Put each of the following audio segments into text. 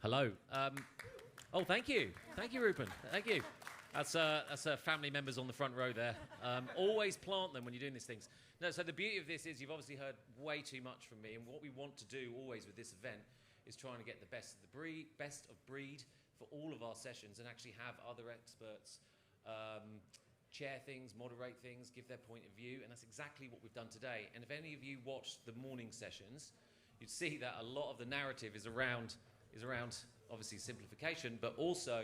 Hello. Thank you. Thank you, Rupen. Thank you. That's family members on the front row there. Always plant them when you're doing these things. No, so the beauty of this is you've obviously heard way too much from me, and what we want to do always with this event is trying to get the best of breed for all of our sessions, and actually have other experts chair things, moderate things, give their point of view, and that's exactly what we've done today. And if any of you watched the morning sessions, you'd see that a lot of the narrative is around obviously simplification, but also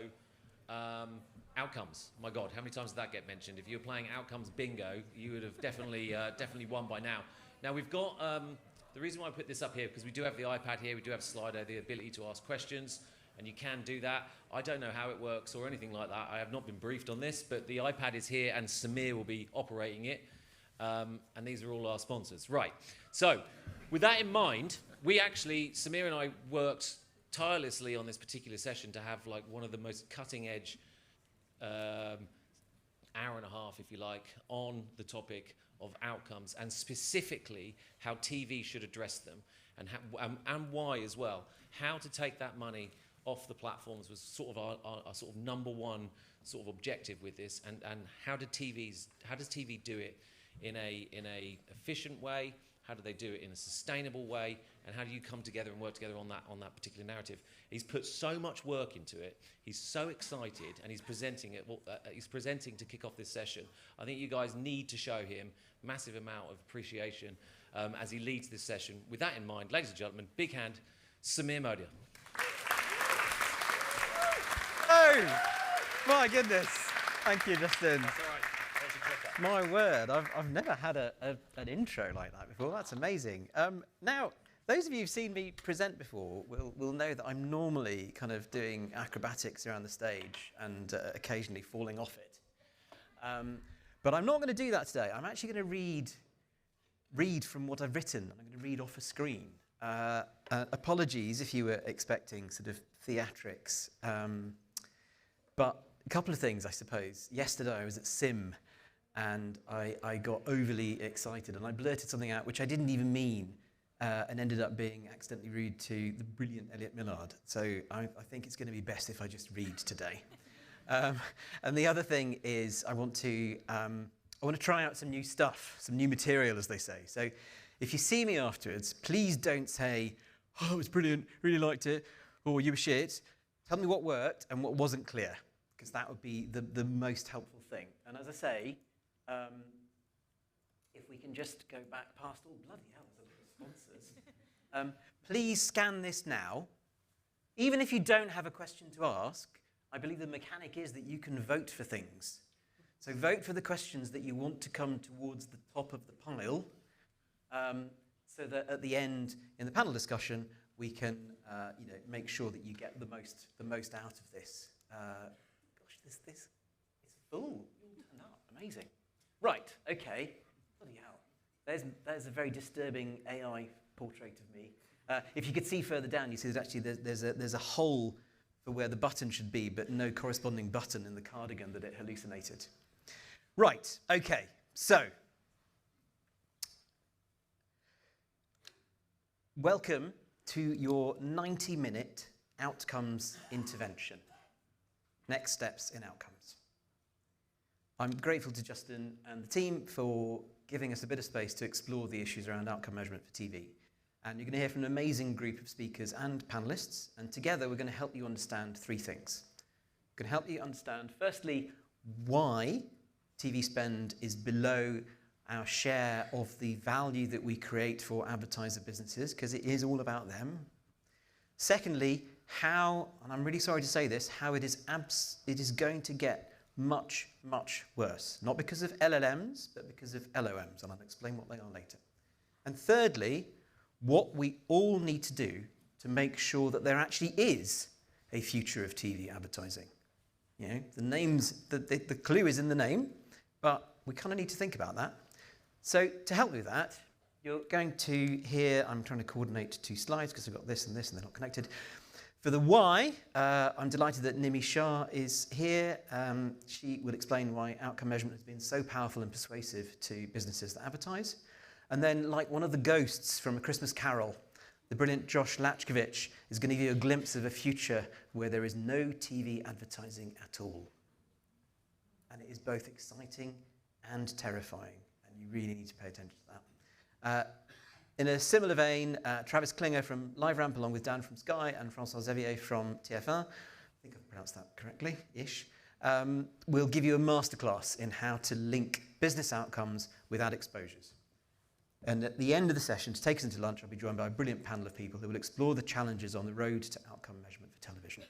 outcomes. My God, how many times did that get mentioned? If you were playing outcomes bingo, you would have definitely won by now. Now we've got the reason why I put this up here, because we do have the iPad here, we do have Slido, the ability to ask questions, and you can do that. I don't know how it works or anything like that. I have not been briefed on this, but the iPad is here and Samir will be operating it. And these are all our sponsors. Right, so with that in mind, Samir and I worked tirelessly on this particular session to have like one of the most cutting edge hour and a half, if you like, on the topic of outcomes, and specifically how TV should address them, and why as well. How to take that money off the platforms was sort of our sort of number one sort of objective with this, and how does TV do it in a efficient way? How do they do it in a sustainable way? And how do you come together and work together on that particular narrative? He's put so much work into it. He's so excited, and he's presenting it. He's presenting to kick off this session. I think you guys need to show him massive amount of appreciation as he leads this session. With that in mind, ladies and gentlemen, big hand, Samir Modia. Oh, my goodness. Thank you, Justin. That's all right. My word, I've never had an intro like that before. That's amazing. Now, those of you who've seen me present before will know that I'm normally kind of doing acrobatics around the stage and occasionally falling off it. But I'm not going to do that today. I'm actually going to read from what I've written. I'm going to read off a screen. Apologies if you were expecting sort of theatrics. But a couple of things, I suppose. Yesterday I was at Sim, and I got overly excited, and I blurted something out which I didn't even mean, and ended up being accidentally rude to the brilliant Elliot Millard. So I think it's going to be best if I just read today. And the other thing is I want to try out some new stuff, some new material, as they say. So if you see me afterwards, please don't say, "Oh, it was brilliant, really liked it," or "You were shit." Tell me what worked and what wasn't clear, because that would be the most helpful thing. And as I say, if we can just go back past, oh, bloody hell, there's a lot of sponsors. Please scan this now. Even if you don't have a question to ask, I believe the mechanic is that you can vote for things. So vote for the questions that you want to come towards the top of the pile, so that at the end, in the panel discussion, we can make sure that you get the most out of this. Gosh, this is full. You all turned up. Amazing. Right, okay. Bloody hell. There's a very disturbing AI portrait of me. If you could see further down, you see that actually there's a hole for where the button should be, but no corresponding button in the cardigan that it hallucinated. Right, okay. So, welcome to your 90-minute outcomes intervention. Next steps in outcomes. I'm grateful to Justin and the team for giving us a bit of space to explore the issues around outcome measurement for TV. And you're going to hear from an amazing group of speakers and panelists, and together we're going to help you understand three things. We're going to help you understand, firstly, why TV spend is below our share of the value that we create for advertiser businesses, because it is all about them. Secondly, how, and I'm really sorry to say this, how it is going to get much, much worse. Not because of LLMs, but because of LOMs, and I'll explain what they are later. And thirdly, what we all need to do to make sure that there actually is a future of TV advertising. You know, the clue is in the name, but we kind of need to think about that. So to help with that, you're going to hear, I'm trying to coordinate two slides because I've got this and they're not connected. For the why, I'm delighted that Nimi Shah is here. She will explain why outcome measurement has been so powerful and persuasive to businesses that advertise. And then, like one of the ghosts from A Christmas Carol, The brilliant Josh Lachkovich is going to give you a glimpse of a future where there is no TV advertising at all. And it is both exciting and terrifying, and you really need to pay attention to that. In a similar vein, Travis Klinger from LiveRamp, along with Dan from Sky and François Xavier from TF1, I think I've pronounced that correctly-ish, will give you a masterclass in how to link business outcomes with ad exposures. And at the end of the session, to take us into lunch, I'll be joined by a brilliant panel of people who will explore the challenges on the road to outcome measurement for television.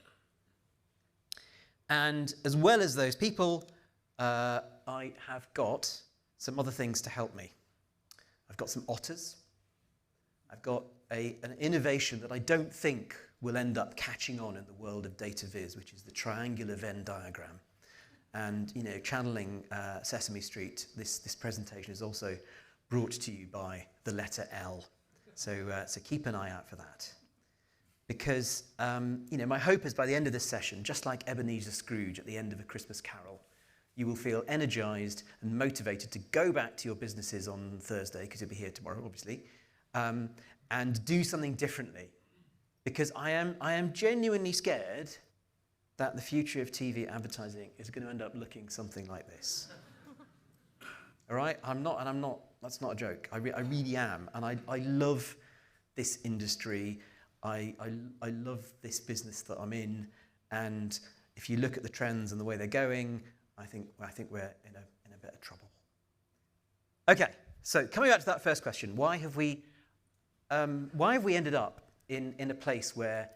And as well as those people, I have got some other things to help me. I've got some otters. I've got an innovation that I don't think will end up catching on in the world of data viz, which is the triangular Venn diagram. And, you know, channeling Sesame Street, this presentation is also brought to you by the letter L. So keep an eye out for that. Because, you know, my hope is by the end of this session, just like Ebenezer Scrooge at the end of A Christmas Carol, you will feel energized and motivated to go back to your businesses on Thursday, because you'll be here tomorrow, obviously, and do something differently. Because I am genuinely scared that the future of TV advertising is going to end up looking something like this. All right? I'm not, that's not a joke. I really am. And I love this industry. I love this business that I'm in. And if you look at the trends and the way they're going, I think we're in a bit of trouble. Okay, so coming back to that first question, why have we ended up in a place where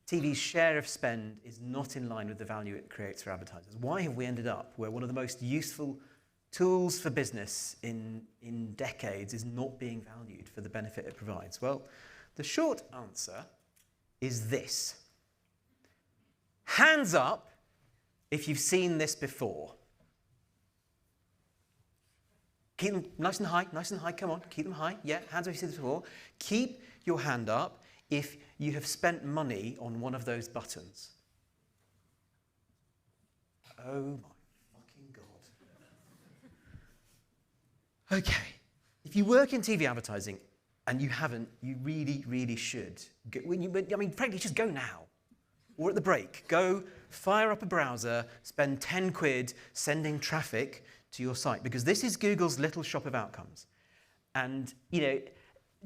TV's share of spend is not in line with the value it creates for advertisers? Why have we ended up where one of the most useful tools for business in decades is not being valued for the benefit it provides? Well, the short answer is this. Hands up if you've seen this before. Keep them nice and high, come on, keep them high. Yeah, hands up if you've seen this before. Keep your hand up if you have spent money on one of those buttons. Oh my fucking God. Okay, if you work in TV advertising and you haven't, you really, really should. Frankly, just go now. Or at the break, go fire up a browser, spend 10 quid sending traffic to your site, because this is Google's little shop of outcomes. And, you know,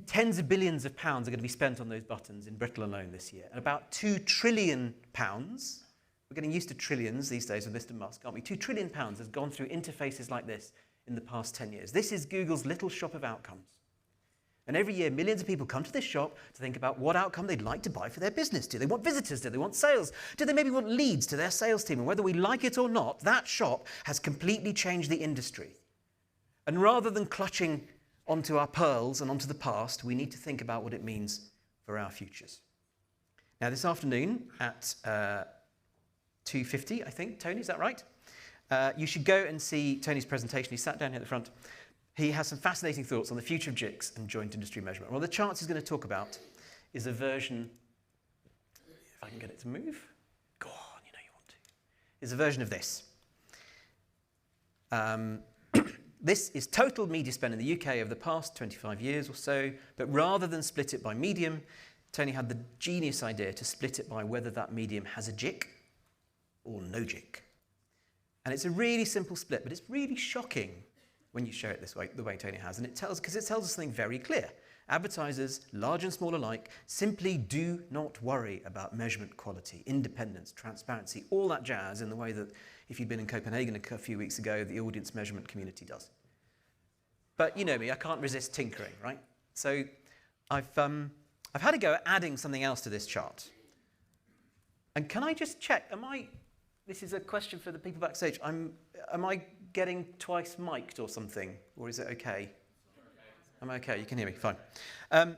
tens of billions of pounds are going to be spent on those buttons in Britain alone this year. And about £2 trillion, we're getting used to trillions these days with Mr. Musk, aren't we? £2 trillion has gone through interfaces like this in the past 10 years. This is Google's little shop of outcomes. And every year, millions of people come to this shop to think about what outcome they'd like to buy for their business. Do they want visitors? Do they want sales? Do they maybe want leads to their sales team? And whether we like it or not, that shop has completely changed the industry. And rather than clutching onto our pearls and onto the past, we need to think about what it means for our futures. Now, this afternoon at 2:50, I think, Tony, is that right? You should go and see Tony's presentation. He sat down here at the front. He has some fascinating thoughts on the future of JICs and joint industry measurement. Well, the charts he's going to talk about is a version, if I can get it to move, go on, you know you want to, is a version of this. This is total media spend in the UK over the past 25 years or so, but rather than split it by medium, Tony had the genius idea to split it by whether that medium has a JIC or no JIC. And it's a really simple split, but it's really shocking when you show it this way, the way Tony has. And it tells us something very clear. Advertisers, large and small alike, simply do not worry about measurement quality, independence, transparency, all that jazz in the way that, if you'd been in Copenhagen a few weeks ago, the audience measurement community does. But you know me, I can't resist tinkering, right? So I've had a go at adding something else to this chart. And can I just check, this is a question for the people backstage, am I getting twice mic'd or something? Or is it okay? I'm okay, you can hear me, fine. I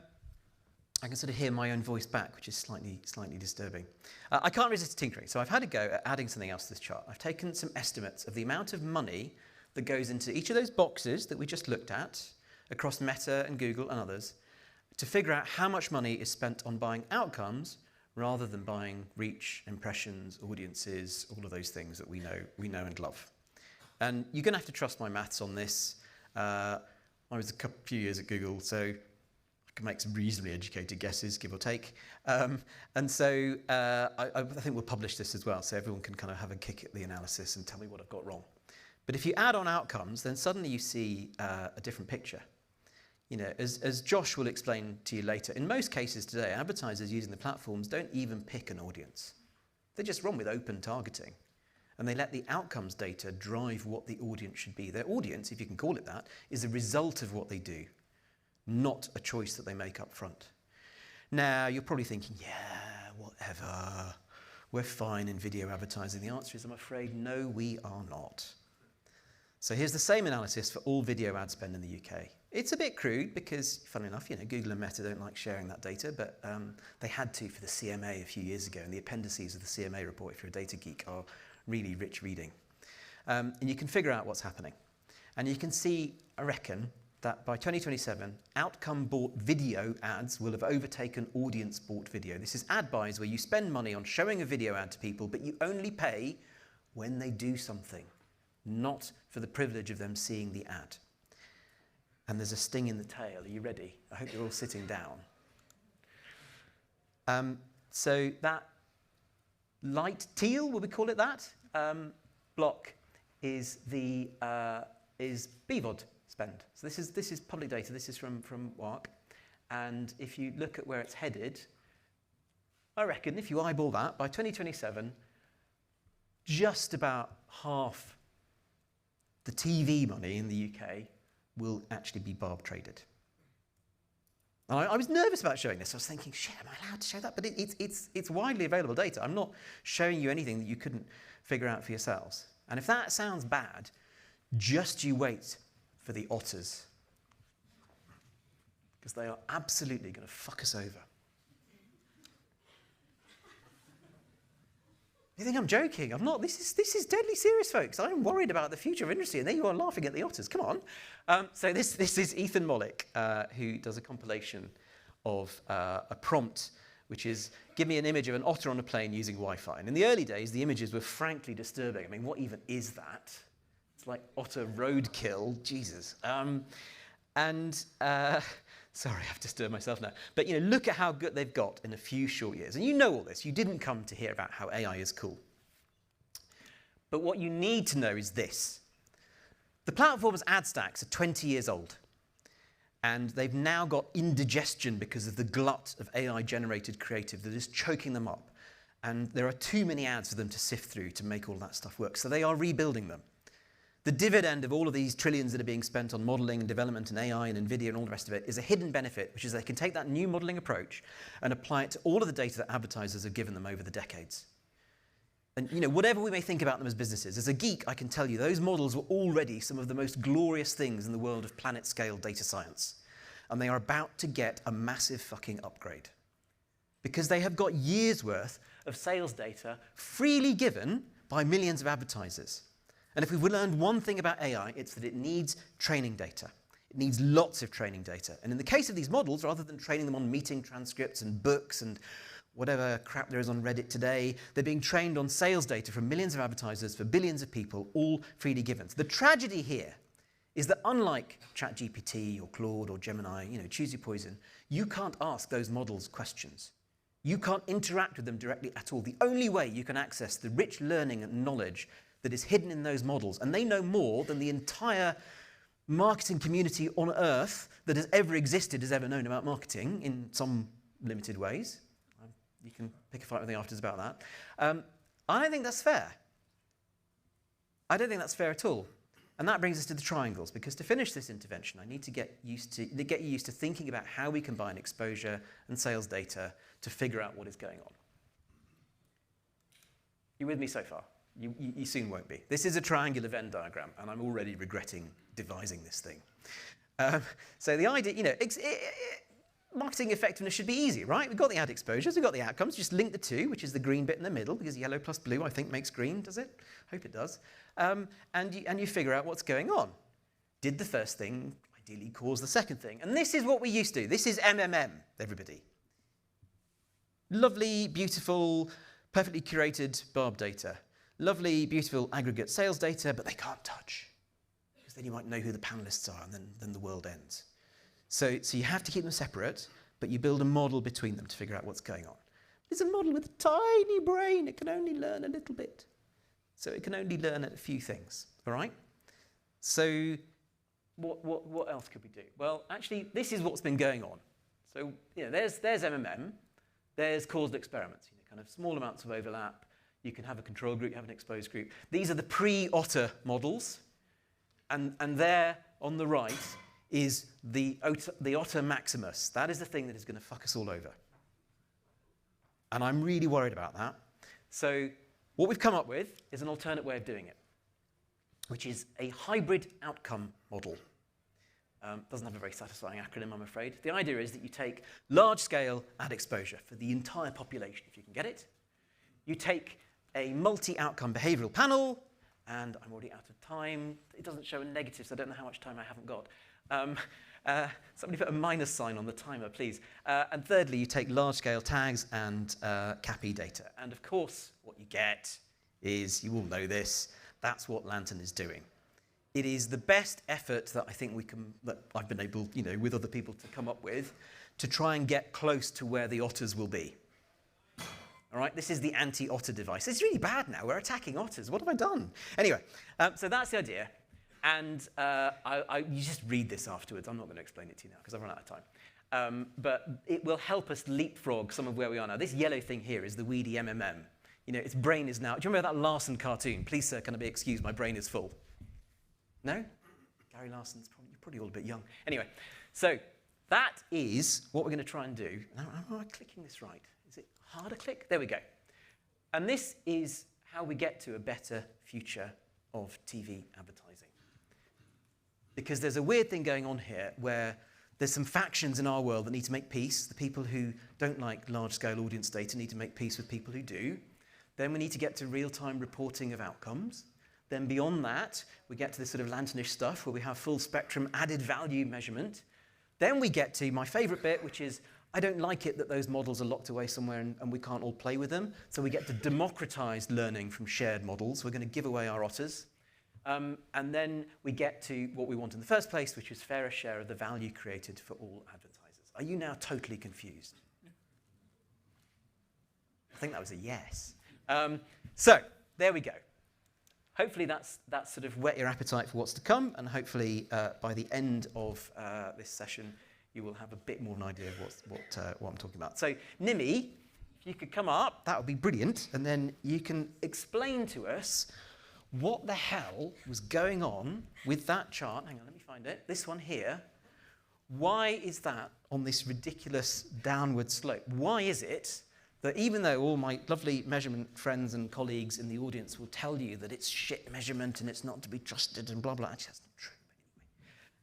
can sort of hear my own voice back, which is slightly disturbing. I can't resist tinkering, so I've had a go at adding something else to this chart. I've taken some estimates of the amount of money that goes into each of those boxes that we just looked at, across Meta and Google and others, to figure out how much money is spent on buying outcomes rather than buying reach, impressions, audiences, all of those things that we know and love. And you're going to have to trust my maths on this. I was a few years at Google, so can make some reasonably educated guesses, give or take. And so I think we'll publish this as well, so everyone can kind of have a kick at the analysis and tell me what I've got wrong. But if you add on outcomes, then suddenly you see a different picture. You know, as Josh will explain to you later, in most cases today, advertisers using the platforms don't even pick an audience. They just run with open targeting. And they let the outcomes data drive what the audience should be. Their audience, if you can call it that, is a result of what they do, not a choice that they make up front. Now, you're probably thinking, yeah, whatever. We're fine in video advertising. The answer is, I'm afraid, no, we are not. So here's the same analysis for all video ad spend in the UK. It's a bit crude because, funnily enough, you know, Google and Meta don't like sharing that data, but they had to for the CMA a few years ago, and the appendices of the CMA report, if you're a data geek, are really rich reading. And you can figure out what's happening. And you can see, I reckon, that by 2027, outcome-bought video ads will have overtaken audience-bought video. This is ad buys where you spend money on showing a video ad to people, but you only pay when they do something, not for the privilege of them seeing the ad. And there's a sting in the tail. Are you ready? I hope you're all sitting down. So that light teal, will we call it that, block is the is BVOD spend. So this is public data. This is from WARC. And if you look at where it's headed, I reckon if you eyeball that, by 2027, just about half the TV money in the UK will actually be barb traded. And I was nervous about showing this. I was thinking, shit, am I allowed to show that? But it's widely available data. I'm not showing you anything that you couldn't figure out for yourselves. And if that sounds bad, just you wait for the otters. Because they are absolutely going to fuck us over. You think I'm joking? I'm not. This is deadly serious, folks. I'm worried about the future of industry, and there you are laughing at the otters. Come on. So this is Ethan Mollick, who does a compilation of a prompt, which is, give me an image of an otter on a plane using Wi-Fi. And in the early days, the images were frankly disturbing. I mean, what even is that? It's like otter roadkill. Jesus. Sorry, I've disturbed myself now. But you know, look at how good they've got in a few short years. And you know all this. You didn't come to hear about how AI is cool. But what you need to know is this. The platform's ad stacks are 20 years old. And they've now got indigestion because of the glut of AI-generated creative that is choking them up. And there are too many ads for them to sift through to make all that stuff work. So they are rebuilding them. The dividend of all of these trillions that are being spent on modeling and development and AI and NVIDIA and all the rest of it is a hidden benefit, which is they can take that new modeling approach and apply it to all of the data that advertisers have given them over the decades. And you know, whatever we may think about them as businesses, as a geek, I can tell you those models were already some of the most glorious things in the world of planet-scale data science. And they are about to get a massive fucking upgrade. Because they have got years' worth of sales data freely given by millions of advertisers. And if we've learned one thing about AI, it's that it needs training data. It needs lots of training data. And in the case of these models, rather than training them on meeting transcripts and books and whatever crap there is on Reddit today, they're being trained on sales data from millions of advertisers for billions of people, all freely given. So the tragedy here is that unlike ChatGPT or Claude or Gemini, you know, choose your poison, you can't ask those models questions. You can't interact with them directly at all. The only way you can access the rich learning and knowledge that is hidden in those models, and they know more than the entire marketing community on Earth that has ever existed has ever known about marketing in some limited ways. You can pick a fight with me afterwards about that. I don't think that's fair. I don't think that's fair at all. And that brings us to the triangles, because to finish this intervention, I need to get you used to thinking about how we combine exposure and sales data to figure out what is going on. You with me so far? You soon won't be. This is a triangular Venn diagram, and I'm already regretting devising this thing. So the idea, you know, marketing effectiveness should be easy, right? We've got the ad exposures, we've got the outcomes, just link the two, which is the green bit in the middle, because yellow plus blue, I think, makes green, does it? Hope it does. And you figure out what's going on. Did the first thing ideally cause the second thing? And this is what we used to. This is MMM, everybody. Lovely, beautiful, perfectly curated barb data. Lovely, beautiful aggregate sales data, but they can't touch. Because then you might know who the panelists are, and then the world ends. So you have to keep them separate, but you build a model between them to figure out what's going on. It's a model with a tiny brain. It can only learn a little bit. So it can only learn a few things, all right? So what else could we do? Well, actually, this is what's been going on. So there's MMM. There's causal experiments, kind of small amounts of overlap. You can have a control group, you have an exposed group. These are the pre-Otter models. And there on the right is the Otter Maximus. That is the thing that is going to fuck us all over. And I'm really worried about that. So what we've come up with is an alternate way of doing it, which is a hybrid outcome model. Doesn't have a very satisfying acronym, I'm afraid. The idea is that you take large-scale ad exposure for the entire population, if you can get it. You take a multi-outcome behavioral panel, and I'm already out of time. It doesn't show a negative, so I don't know how much time I haven't got. Somebody put a minus sign on the timer, please. And thirdly, you take large-scale tags and CAPI data. And of course, what you get is, you all know this, that's what Lantern is doing. It is the best effort that I think that I've been able, with other people to come up with, to try and get close to where the otters will be. All right, this is the anti-otter device. It's really bad now. We're attacking otters. What have I done? Anyway, so that's the idea. And you just read this afterwards. I'm not going to explain it to you now because I've run out of time. But it will help us leapfrog some of where we are now. This yellow thing here is the weedy MMM. Its brain is now... Do you remember that Larson cartoon? Please, sir, can I be excused? My brain is full. No? Gary Larson's probably all a bit young. Anyway, so that is what we're going to try and do. Now, am I clicking this right? Is it harder click? There we go. And this is how we get to a better future of TV advertising. Because there's a weird thing going on here where there's some factions in our world that need to make peace. The people who don't like large-scale audience data need to make peace with people who do. Then we need to get to real-time reporting of outcomes. Then beyond that, we get to this sort of lanternish stuff where we have full spectrum added value measurement. Then we get to my favorite bit, which is I don't like it that those models are locked away somewhere and we can't all play with them. So we get to democratize learning from shared models. We're going to give away our otters. And then we get to what we want in the first place, which is fairer share of the value created for all advertisers. Are you now totally confused? I think that was a yes. So there we go. Hopefully that's sort of whet your appetite for what's to come, and hopefully by the end of this session, you will have a bit more of an idea of what I'm talking about. So Nimi, if you could come up, that would be brilliant, and then you can explain to us what the hell was going on with that chart. Hang on, let me find it. This one here. Why is that on this ridiculous downward slope? Why is it that even though all my lovely measurement friends and colleagues in the audience will tell you that it's shit measurement and it's not to be trusted and blah, blah, actually that's not true,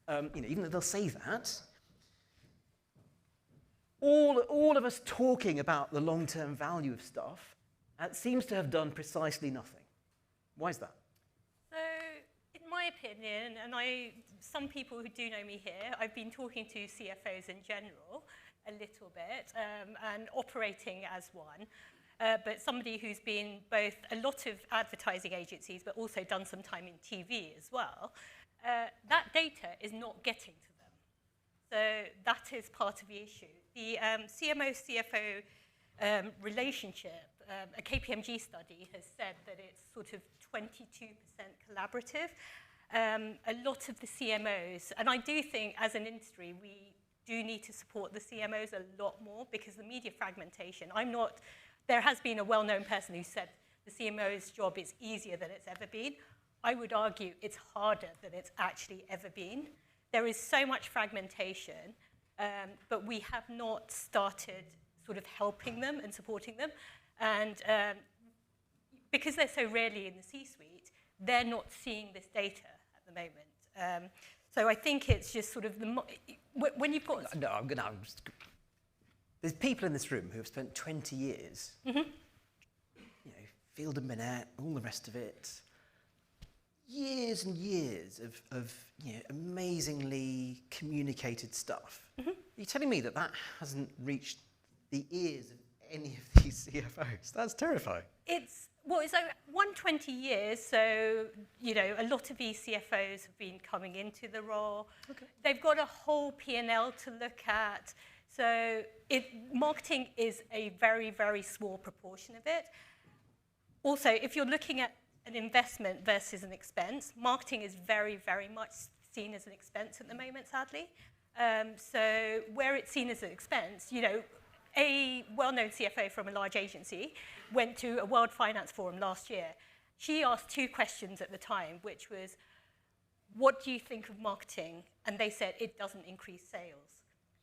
but anyway. Even though they'll say that, all of us talking about the long-term value of stuff seems to have done precisely nothing. Why is that? So, in my opinion, and some people who do know me here, I've been talking to CFOs in general, a little bit, and operating as one, but somebody who's been both a lot of advertising agencies, but also done some time in TV as well, that data is not getting to them. So that is part of the issue. The CMO-CFO relationship, a KPMG study has said that it's sort of 22% collaborative. A lot of the CMOs, and I do think as an industry, we do need to support the CMOs a lot more because the media fragmentation, there has been a well-known person who said the CMO's job is easier than it's ever been. I would argue it's harder than it's actually ever been. There is so much fragmentation, but we have not started sort of helping them and supporting them. And because they're so rarely in the C-suite, they're not seeing this data at the moment. So I think it's just sort of when you've got... No, there's people in this room who have spent 20 years, Field and Binet, all the rest of it, years and years of amazingly communicated stuff. Are you telling me that hasn't reached the ears of any of these CFOs? That's terrifying. Well, so 120 years, so, you know, a lot of these CFOs have been coming into the role. Okay. They've got a whole P&L to look at. So marketing is a very, very small proportion of it. Also, if you're looking at an investment versus an expense, marketing is very, very much seen as an expense at the moment, sadly. So where it's seen as an expense, you know, a well-known CFO from a large agency went to a World Finance Forum last year. She asked 2 questions at the time, which was, what do you think of marketing? And they said, it doesn't increase sales.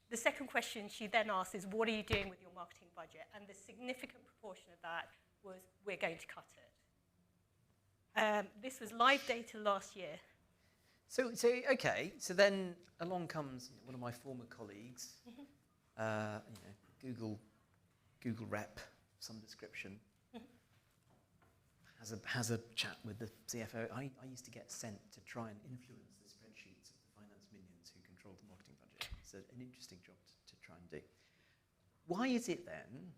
The second question she then asked is, what are you doing with your marketing budget? And the significant proportion of that was, we're going to cut it. This was live data last year. So then along comes one of my former colleagues, you know, Google rep, some description, has a chat with the CFO. I used to get sent to try and influence the spreadsheets of the finance minions who control the marketing budget. It's an interesting job to try and do. Why is it then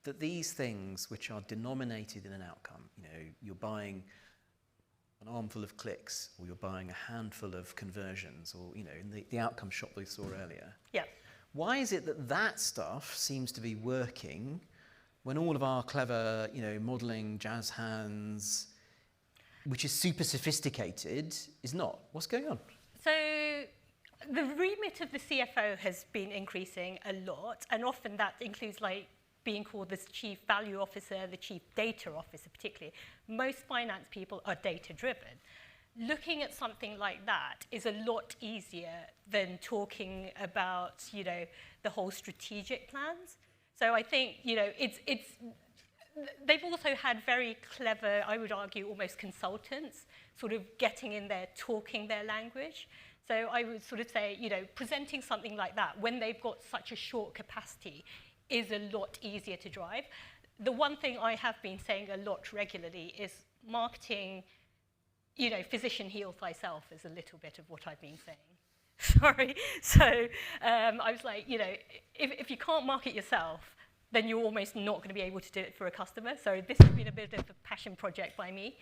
that these things which are denominated in an outcome, you know, you're buying an armful of clicks, or you're buying a handful of conversions, or, you know, in the outcome shot we saw earlier. Yeah. Why is it that that stuff seems to be working when all of our clever, you know, modelling, jazz hands, which is super sophisticated, is not? What's going on? So the remit of the CFO has been increasing a lot, and often that includes like being called the chief value officer, the chief data officer particularly. Most finance people are data driven. Looking at something like that is a lot easier than talking about, you know, the whole strategic plans. So I think, you know, they've also had very clever, I would argue, almost consultants sort of getting in there, talking their language. So I would sort of say, you know, presenting something like that when they've got such a short capacity is a lot easier to drive. The one thing I have been saying a lot regularly is marketing, you know, physician heal thyself is a little bit of what I've been saying. Sorry. So I was like, you know, if you can't market yourself, then you're almost not going to be able to do it for a customer. So this has been a bit of a passion project by me.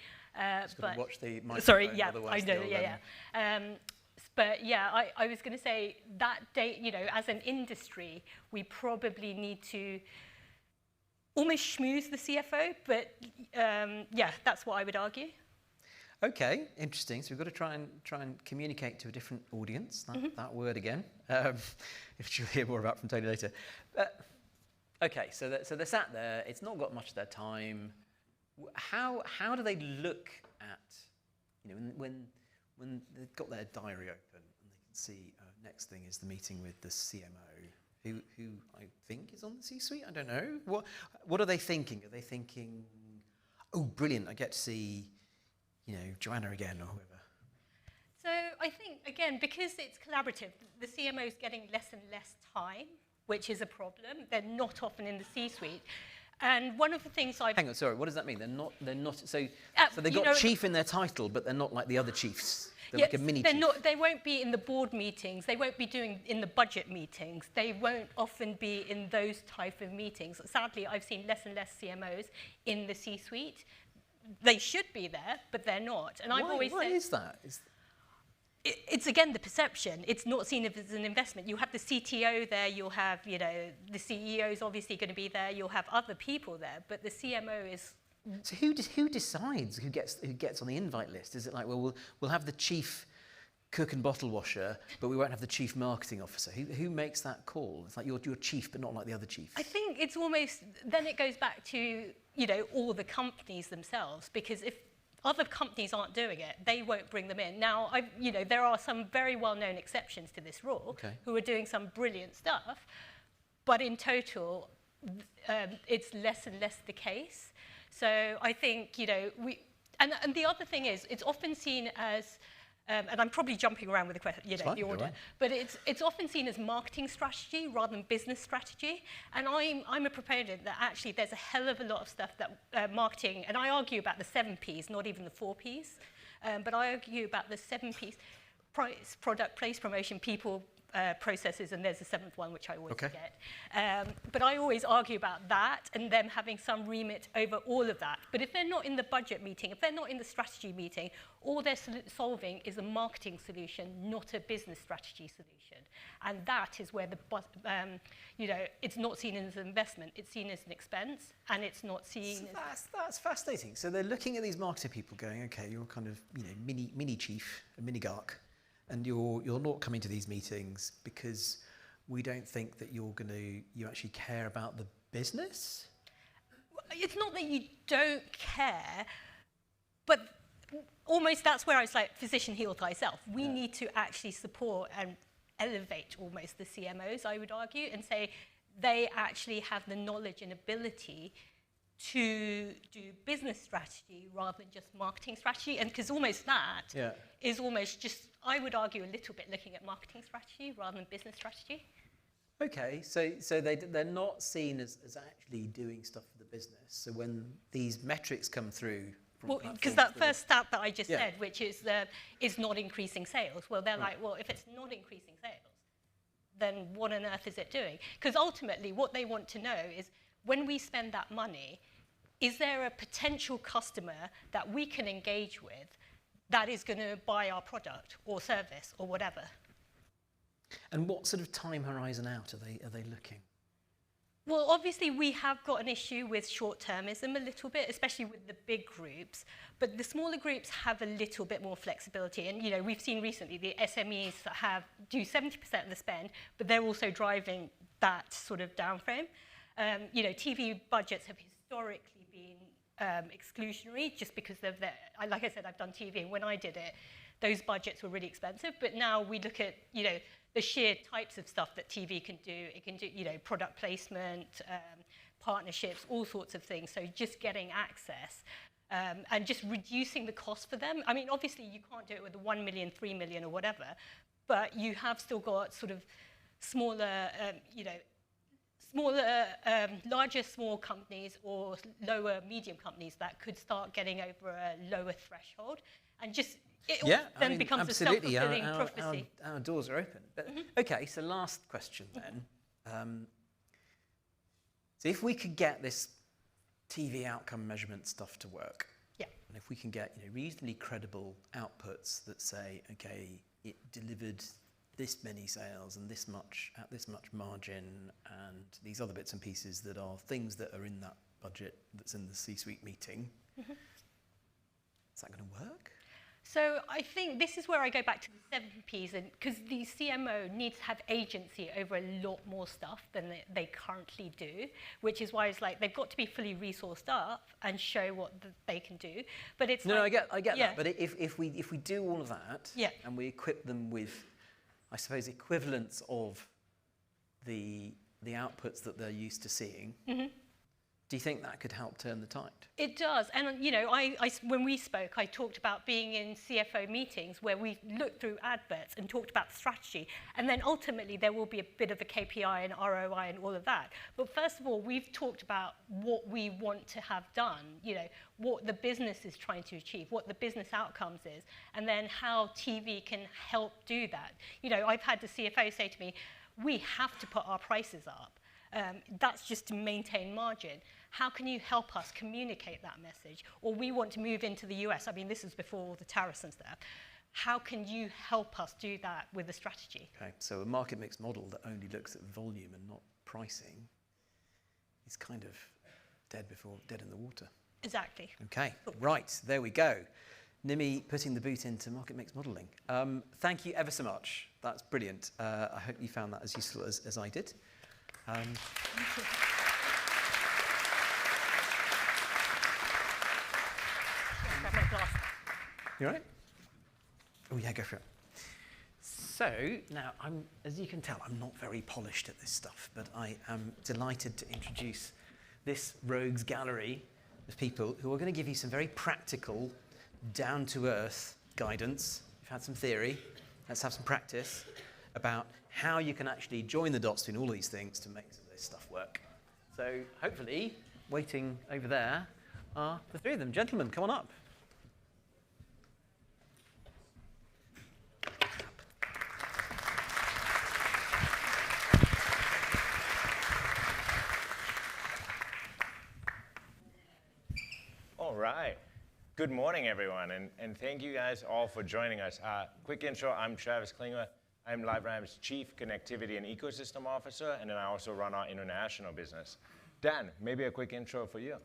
Just got to watch the microphone. Sorry, yeah, I know, yeah. But yeah, I was going to say that day, you know, as an industry, we probably need to almost schmooze the CFO, but yeah, that's what I would argue. Okay, interesting. So we've got to try and communicate to a different audience. That word again, which you'll hear more about from Tony later. Okay, so they're sat there. It's not got much of their time. How do they look at, you know, when they've got their diary open and they can see next thing is the meeting with the CMO, who I think is on the C-suite. I don't know. What are they thinking? Are they thinking, oh, brilliant! I get to see, you know, Joanna again or whoever. So I think, again, because it's collaborative, the CMO is getting less and less time, which is a problem. They're not often in the C-suite. And one of the things Hang on, sorry, what does that mean? They're not, so they've got chief in their title, but they're not like the other chiefs. They're like a mini chief. They won't be in the board meetings. They won't be doing in the budget meetings. They won't often be in those type of meetings. Sadly, I've seen less and less CMOs in the C-suite. They should be there, but they're not. And I've always said, why is that? It's again the perception. It's not seen as an investment. You have the CTO there. You'll have, you know, the CEO is obviously going to be there. You'll have other people there, but the CMO is. So who decides who gets on the invite list? Is it like, well, we'll have the chief cook and bottle washer, but we won't have the chief marketing officer? Who makes that call? It's like you're chief, but not like the other chiefs. I think it's almost then it goes back to, you know, all the companies themselves, because if other companies aren't doing it, they won't bring them in. Now, you know, there are some very well-known exceptions to this rule who are doing some brilliant stuff, but in total, it's less and less the case. So I think, you know, and the other thing is, it's often seen as, and I'm probably jumping around with the question, you know, the order, but it's often seen as marketing strategy rather than business strategy. And I'm a proponent that actually there's a hell of a lot of stuff that marketing, and I argue about the 7 Ps, not even the 4 Ps, but I argue about the 7 Ps: price, product, place, promotion, people, processes, and there's a seventh one, which I always Okay. forget. But I always argue about that and them having some remit over all of that. But if they're not in the budget meeting, if they're not in the strategy meeting, all they're solving is a marketing solution, not a business strategy solution. And that is where it's not seen as an investment, it's seen as an expense, and it's not seen as... That's fascinating. So they're looking at these marketing people going, okay, you're kind of, mini chief, a mini gark, and you're not coming to these meetings because we don't think that you actually care about the business? It's not that you don't care, but almost that's where I was like, physician heal thyself. We need to actually support and elevate almost the CMOs, I would argue, and say they actually have the knowledge and ability to do business strategy rather than just marketing strategy. And because almost that is almost just, I would argue, a little bit looking at marketing strategy rather than business strategy. Okay, so they're not seen as actually doing stuff for the business. So when these metrics come through... Well, because that first stat that I just said, which is not increasing sales, well, they're like, well, if it's not increasing sales, then what on earth is it doing? Because ultimately, what they want to know is, when we spend that money, is there a potential customer that we can engage with that is going to buy our product or service or whatever? And what sort of time horizon out are they looking? Well, obviously, we have got an issue with short-termism a little bit, especially with the big groups. But the smaller groups have a little bit more flexibility. And, we've seen recently the SMEs do 70% of the spend, but they're also driving that sort of downframe. TV budgets have historically been exclusionary just because of like I said, I've done TV, and when I did it, those budgets were really expensive. But now we look at, the sheer types of stuff that TV can do. It can do, product placement, partnerships, all sorts of things. So just getting access and just reducing the cost for them. I mean, obviously, you can't do it with the 1 million, 3 million or whatever, but you have still got sort of smaller, larger small companies or lower medium companies that could start getting over a lower threshold, and just then becomes absolutely. a self-fulfilling prophecy. Our doors are open. But okay, so last question then. So if we could get this TV outcome measurement stuff to work, and if we can get reasonably credible outputs that say, okay, it delivered this many sales and this much at this much margin, and these other bits and pieces that are things that are in that budget that's in the C-suite meeting, is that going to work? So I think this is where I go back to the 7 Ps, and because the CMO needs to have agency over a lot more stuff than they currently do, which is why it's like they've got to be fully resourced up and show what they can do. But it's I get that. But if we do all of that, and we equip them with, I suppose, equivalents of the outputs that they're used to seeing, do you think that could help turn the tide? It does. And, when we spoke, I talked about being in CFO meetings where we looked through adverts and talked about the strategy. And then ultimately, there will be a bit of a KPI and ROI and all of that. But first of all, we've talked about what we want to have done, what the business is trying to achieve, what the business outcomes is, and then how TV can help do that. I've had the CFO say to me, we have to put our prices up. That's just to maintain margin. How can you help us communicate that message? Or we want to move into the US. I mean, this is before all the tariffs and stuff. How can you help us do that with the strategy? Okay, so a market mix model that only looks at volume and not pricing is kind of dead in the water. Exactly. Okay, right, there we go. Nimi putting the boot into market mix modelling. Thank you ever so much. That's brilliant. I hope you found that as useful as I did. You all right? Oh yeah, go for it. So now, as you can tell, I'm not very polished at this stuff, but I am delighted to introduce this rogues gallery of people who are going to give you some very practical, down-to-earth guidance. We've had some theory. Let's have some practice about how you can actually join the dots between all these things to make some of this stuff work. So hopefully, waiting over there are the 3 of them. Gentlemen, come on up. right. Good morning, everyone, and thank you guys all for joining us. Quick intro, I'm Travis Klinger. I'm LiveRamp's Chief Connectivity and Ecosystem Officer, and then I also run our international business. Dan, maybe a quick intro for you.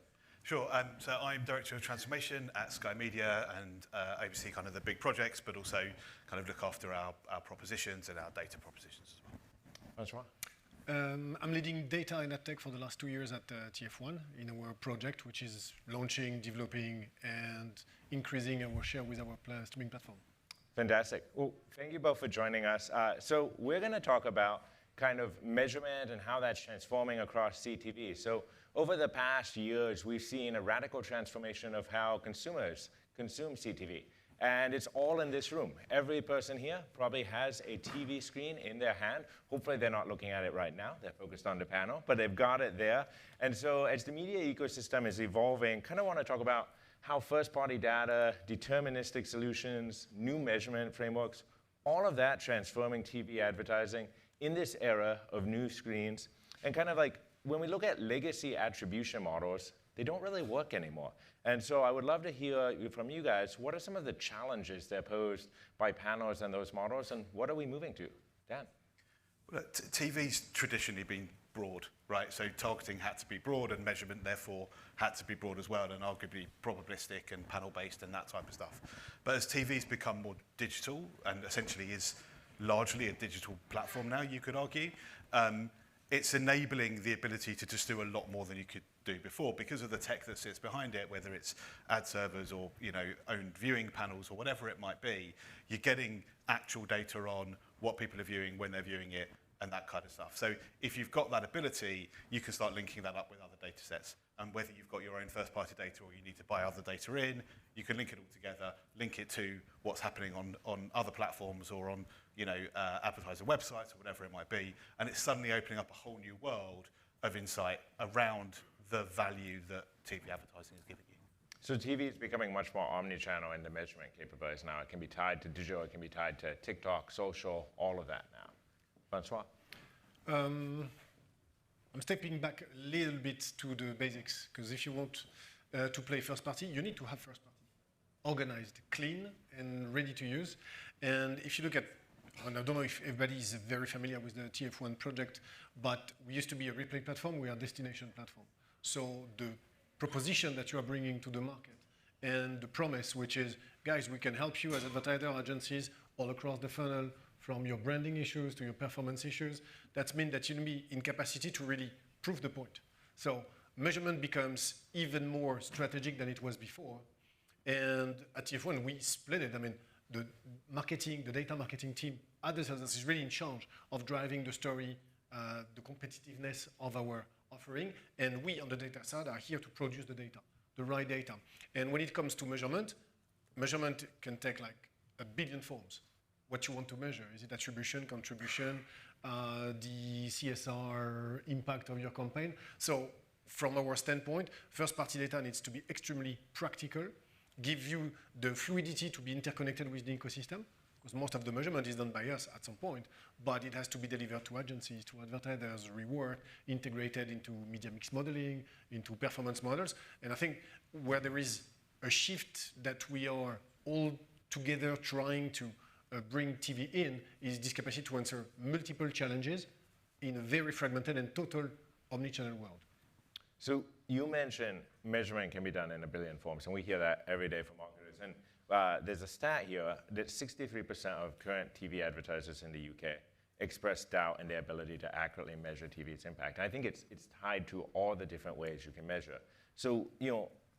Sure. So I'm Director of Transformation at Sky Media and oversee kind of the big projects, but also kind of look after our propositions and our data propositions as well. Francois? I'm leading data and ad tech for the last 2 years at TF1 in our project, which is launching, developing, and increasing our share with our streaming platform. Fantastic. Well, thank you both for joining us. So we're going to talk about kind of measurement and how that's transforming across CTV. So over the past years, we've seen a radical transformation of how consumers consume CTV. And it's all in this room. Every person here probably has a TV screen in their hand. Hopefully they're not looking at it right now. They're focused on the panel, but they've got it there. And so as the media ecosystem is evolving, kind of want to talk about how first-party data, deterministic solutions, new measurement frameworks, all of that transforming TV advertising in this era of new screens. And kind of like when we look at legacy attribution models, they don't really work anymore. And so I would love to hear from you guys, what are some of the challenges that are posed by panels and those models, and what are we moving to? Dan? Well, TV's traditionally been broad, right? So targeting had to be broad and measurement therefore had to be broad as well, and arguably probabilistic and panel-based and that type of stuff. But as TV's become more digital and essentially is largely a digital platform now, you could argue, it's enabling the ability to just do a lot more than you could do before because of the tech that sits behind it, whether it's ad servers or owned viewing panels or whatever it might be. You're getting actual data on what people are viewing, when they're viewing it, and that kind of stuff. So if you've got that ability, you can start linking that up with other data sets. And whether you've got your own first-party data or you need to buy other data in, you can link it all together, link it to what's happening on other platforms or on advertiser websites or whatever it might be. And it's suddenly opening up a whole new world of insight around the value that TV advertising is giving you. So TV is becoming much more omni-channel in the measurement capabilities now. It can be tied to digital, it can be tied to TikTok, social, all of that now. Francois? I'm stepping back a little bit to the basics, because if you want to play first party, you need to have first party. Organized, clean, and ready to use. And if you look at, and I don't know if everybody is very familiar with the TF1 project, but we used to be a replay platform, we are a destination platform. So the proposition that you are bringing to the market and the promise, which is, guys, we can help you as advertiser agencies all across the funnel, from your branding issues to your performance issues, that means that you'll be in capacity to really prove the point. So measurement becomes even more strategic than it was before. And at TF1, we split it. I mean, the marketing, the data marketing team at the service is really in charge of driving the story, the competitiveness of our offering. And we, on the data side, are here to produce the data, the right data. And when it comes to measurement, measurement can take like 1 billion forms. What you want to measure. Is it attribution, contribution, the CSR impact of your campaign? So from our standpoint, first-party data needs to be extremely practical, give you the fluidity to be interconnected with the ecosystem, because most of the measurement is done by us at some point, but it has to be delivered to agencies, to advertisers, reworked, integrated into media mix modeling, into performance models. And I think where there is a shift that we are all together trying to bring TV in is this capacity to answer multiple challenges in a very fragmented and total omnichannel world. So you mentioned measurement can be done in 1 billion forms, and we hear that every day from marketers. And there's a stat here that 63% of current TV advertisers in the UK express doubt in their ability to accurately measure TV's impact. And I think it's tied to all the different ways you can measure. So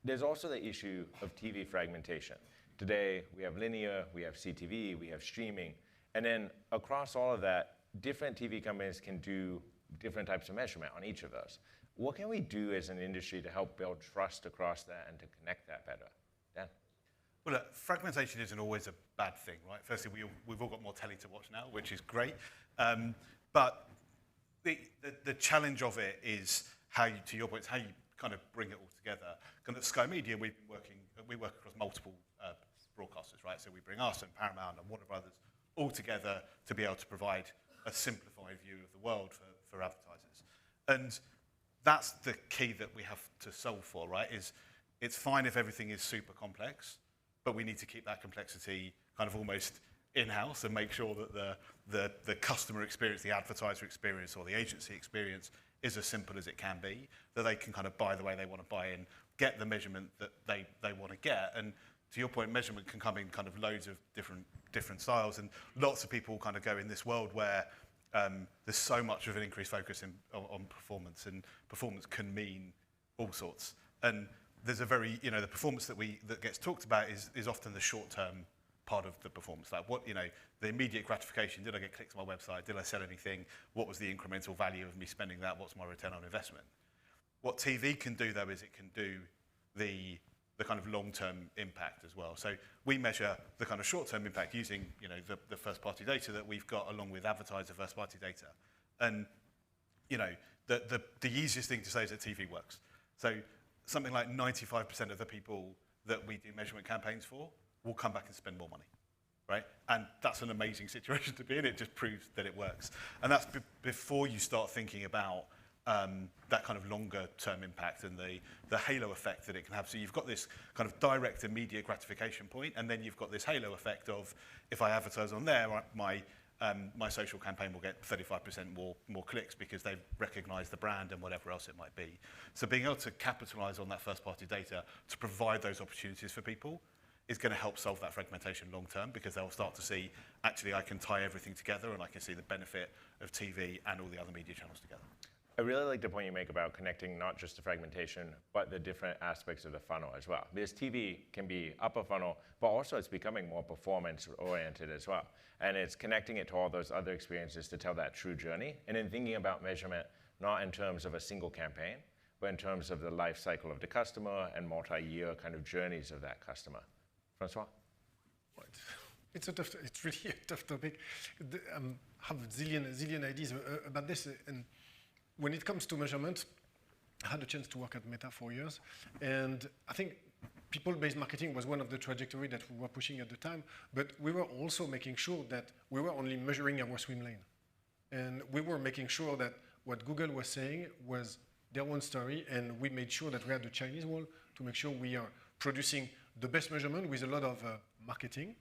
there's also the issue of TV fragmentation. Today, we have linear, we have CTV, we have streaming, and then across all of that, different TV companies can do different types of measurement on each of those. What can we do as an industry to help build trust across that and to connect that better? Dan? Well, look, fragmentation isn't always a bad thing, right? Firstly, we've all got more telly to watch now, which is great. But the challenge of it is how you, to your point, how you kind of bring it all together. Kind of Sky Media, we work across multiple broadcasters, right? So we bring us and Paramount and Warner Brothers all together to be able to provide a simplified view of the world for advertisers. And that's the key that we have to solve for, right? Is It's fine if everything is super complex, but we need to keep that complexity kind of almost in-house and make sure that the customer experience, the advertiser experience, or the agency experience is as simple as it can be, that they can kind of buy the way they want to buy and get the measurement that they want to get. And to your point, measurement can come in kind of loads of different styles, and lots of people kind of go in this world where there's so much of an increased focus on performance, and performance can mean all sorts. And there's a very, the performance that gets talked about is often the short-term part of the performance. Like the immediate gratification, did I get clicked to my website? Did I sell anything? What was the incremental value of me spending that? What's my return on investment? What TV can do though is it can do the kind of long-term impact as well. So we measure the kind of short-term impact using the first-party data that we've got along with advertiser first-party data. And the easiest thing to say is that TV works. So something like 95% of the people that we do measurement campaigns for will come back and spend more money, right? And that's an amazing situation to be in. It just proves that it works. And that's before you start thinking about that kind of longer term impact and the halo effect that it can have. So you've got this kind of direct immediate gratification point, and then you've got this halo effect of, if I advertise on there, my social campaign will get 35% more clicks because they've recognized the brand and whatever else it might be. So being able to capitalize on that first party data to provide those opportunities for people is going to help solve that fragmentation long term, because they'll start to see, actually, I can tie everything together and I can see the benefit of TV and all the other media channels together. I really like the point you make about connecting not just the fragmentation, but the different aspects of the funnel as well. Because TV can be upper funnel, but also it's becoming more performance-oriented as well. And it's connecting it to all those other experiences to tell that true journey. And then thinking about measurement, not in terms of a single campaign, but in terms of the life cycle of the customer and multi-year kind of journeys of that customer. Francois? Right. It's really a tough topic. I have a zillion ideas about this. And when it comes to measurement, I had a chance to work at Meta for years, and I think people-based marketing was one of the trajectory that we were pushing at the time, but we were also making sure that we were only measuring our swim lane. And we were making sure that what Google was saying was their own story, and we made sure that we had the Chinese wall to make sure we are producing the best measurement with a lot of marketing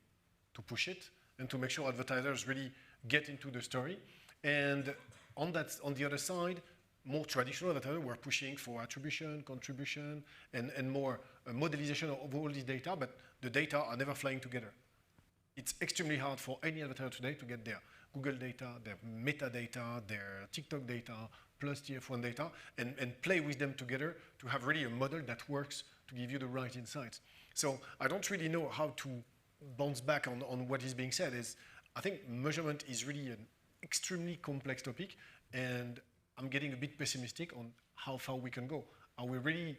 to push it, and to make sure advertisers really get into the story. And on the other side, more traditional advertisers were pushing for attribution, contribution, and more modelization of all this data, but the data are never flying together. It's extremely hard for any advertiser today to get their Google data, their metadata, their TikTok data, plus TF1 data, and play with them together to have really a model that works to give you the right insights. So I don't really know how to bounce back on what is being said. I think measurement is really an extremely complex topic, and I'm getting a bit pessimistic on how far we can go. Are we really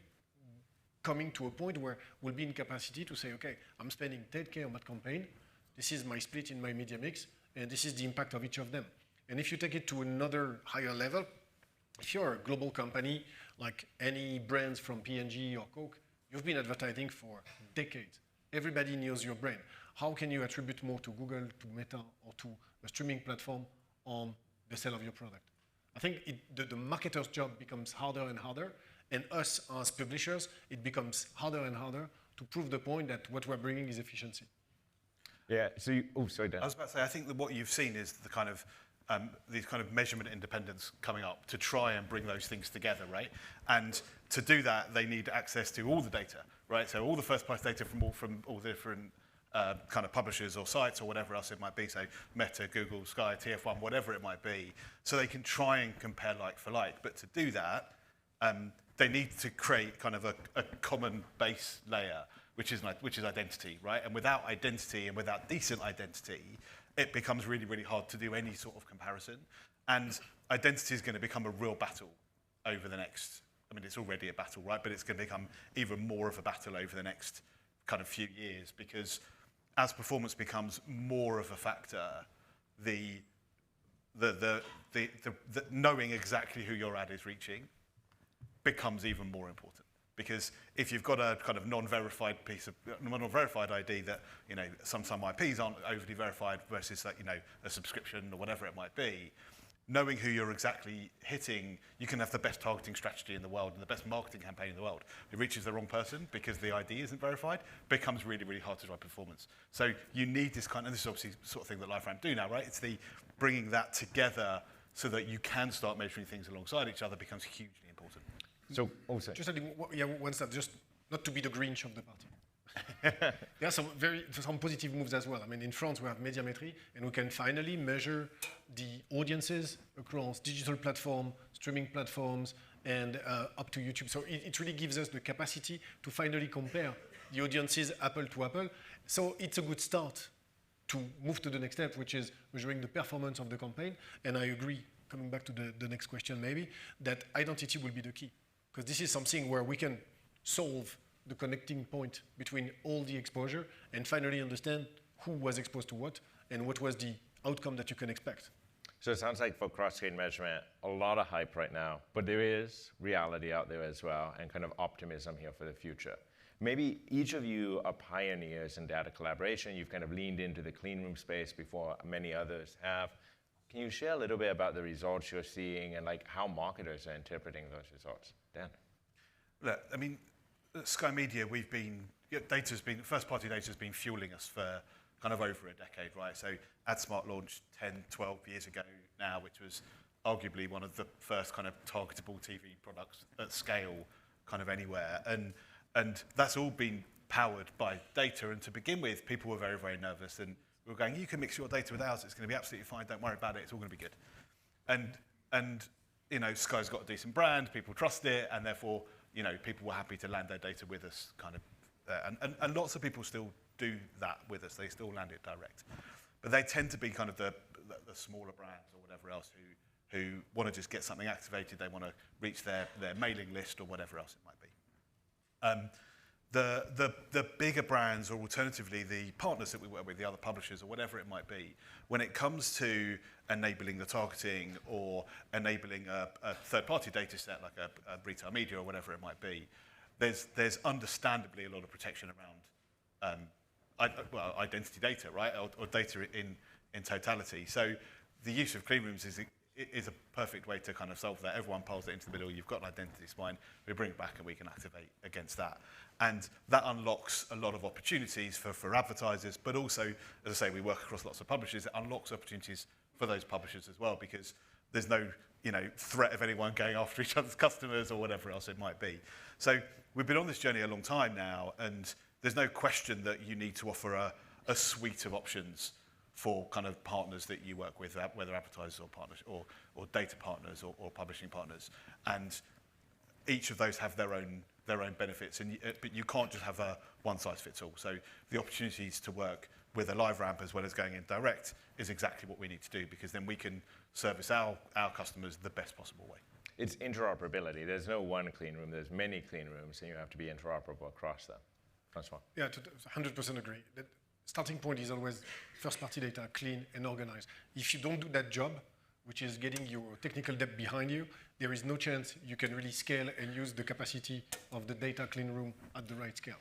coming to a point where we'll be in capacity to say, okay, I'm spending 10K on that campaign, this is my split in my media mix, and this is the impact of each of them. And if you take it to another higher level, if you're a global company, like any brands from P&G or Coke, you've been advertising for decades. Everybody knows your brand. How can you attribute more to Google, to Meta, or to a streaming platform on the sale of your product? I think the marketer's job becomes harder and harder, and us as publishers, it becomes harder and harder to prove the point that what we're bringing is efficiency. Yeah, so sorry, Dan. I was about to say, I think that what you've seen is the kind of these kind of measurement independence coming up to try and bring those things together, right? And to do that, they need access to all the data, right? So all the first-party data from all the different kind of publishers or sites or whatever else it might be, so Meta, Google, Sky, TF1, whatever it might be, so they can try and compare like for like. But to do that, they need to create kind of a common base layer, which is identity, right? And without identity and without decent identity, it becomes really, really hard to do any sort of comparison. And identity is going to become a real battle over the next, I mean, it's already a battle, right? But it's going to become even more of a battle over the next kind of few years, because as performance becomes more of a factor, the knowing exactly who your ad is reaching becomes even more important. Because if you've got a kind of non-verified ID that, some IPs aren't overly verified versus a subscription or whatever it might be, knowing who you're exactly hitting, you can have the best targeting strategy in the world and the best marketing campaign in the world. It reaches the wrong person because the ID isn't verified, becomes really, really hard to drive performance. So you need this kind, and this is obviously the sort of thing that LiveRamp do now, right? It's the bringing that together so that you can start measuring things alongside each other becomes hugely important. So, also. Just adding one step, just not to be the Grinch of the party. There are some positive moves as well. I mean, in France, we have Médiamétrie, and we can finally measure the audiences across digital platform, streaming platforms, and up to YouTube. So it really gives us the capacity to finally compare the audiences apple to apple. So it's a good start to move to the next step, which is measuring the performance of the campaign. And I agree, coming back to the next question maybe, that identity will be the key. Because this is something where we can solve the connecting point between all the exposure and finally understand who was exposed to what and what was the outcome that you can expect. So it sounds like for cross-screen measurement, a lot of hype right now, but there is reality out there as well and kind of optimism here for the future. Maybe each of you are pioneers in data collaboration. You've kind of leaned into the clean room space before many others have. Can you share a little bit about the results you're seeing and like how marketers are interpreting those results? Dan? Look, I mean, at Sky Media, first-party data has been fueling us for kind of over a decade, right? So AdSmart launched 10, 12 years ago now, which was arguably one of the first kind of targetable TV products at scale kind of anywhere. And that's all been powered by data. And to begin with, people were very, very nervous. And we were going, you can mix your data with ours. It's going to be absolutely fine. Don't worry about it. It's all going to be good. And you know, Sky's got a decent brand. People trust it. And therefore, you know, people were happy to land their data with us kind of. And lots of people still do that with us. They still land it direct. But they tend to be kind of the smaller brands or whatever else who want to just get something activated. They want to reach their mailing list or whatever else it might be. The bigger brands, or alternatively the partners that we work with, the other publishers or whatever it might be, when it comes to enabling the targeting or enabling a third-party data set like a retail media or whatever it might be, there's understandably a lot of protection around identity data, right, or data in totality. So the use of clean rooms is a perfect way to kind of solve that. Everyone piles it into the middle. You've got an identity spine. We bring it back and we can activate against that. And that unlocks a lot of opportunities for advertisers, but also, as I say, we work across lots of publishers. It unlocks opportunities for those publishers as well, because there's no threat of anyone going after each other's customers or whatever else it might be. So we've been on this journey a long time now, and there's no question that you need to offer a suite of options for kind of partners that you work with, whether advertisers or partners or data partners or publishing partners. And each of those have their own benefits, but you can't just have a one-size-fits-all. So the opportunities to work with a LiveRamp as well as going in direct is exactly what we need to do, because then we can service our customers the best possible way. It's interoperability. There's no one clean room. There's many clean rooms, and you have to be interoperable across them. Francois? Yeah, 100% agree. The starting point is always first-party data, clean and organized. If you don't do that job, which is getting your technical debt behind you, there is no chance you can really scale and use the capacity of the data clean room at the right scale.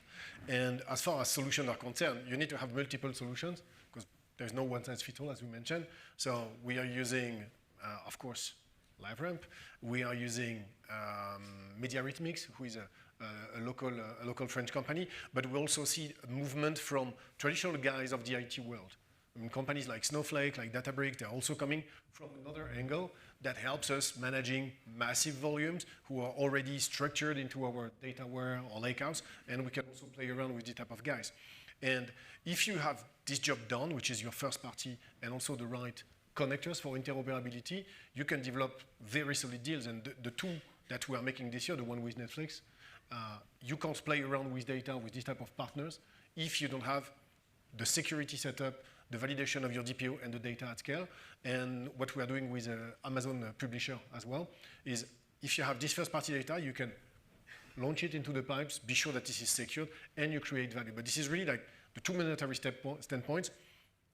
And as far as solutions are concerned, you need to have multiple solutions, because there's no one-size-fits-all, as we mentioned. So we are using, of course, LiveRamp. We are using Mediarhythmics, who is a local French company, but we also see a movement from traditional guys of the IT world. I mean, companies like Snowflake, like Databricks, they're also coming from another angle that helps us managing massive volumes, who are already structured into our dataware or lakehouse, and we can also play around with this type of guys. And if you have this job done, which is your first party, and also the right connectors for interoperability, you can develop very solid deals. And the two that we are making this year, the one with Netflix, you can't play around with data with this type of partners if you don't have the security setup, the validation of your DPO and the data at scale. And what we are doing with Amazon Publisher as well is, if you have this first-party data, you can launch it into the pipes, be sure that this is secured, and you create value. But this is really like the two mandatory standpoints.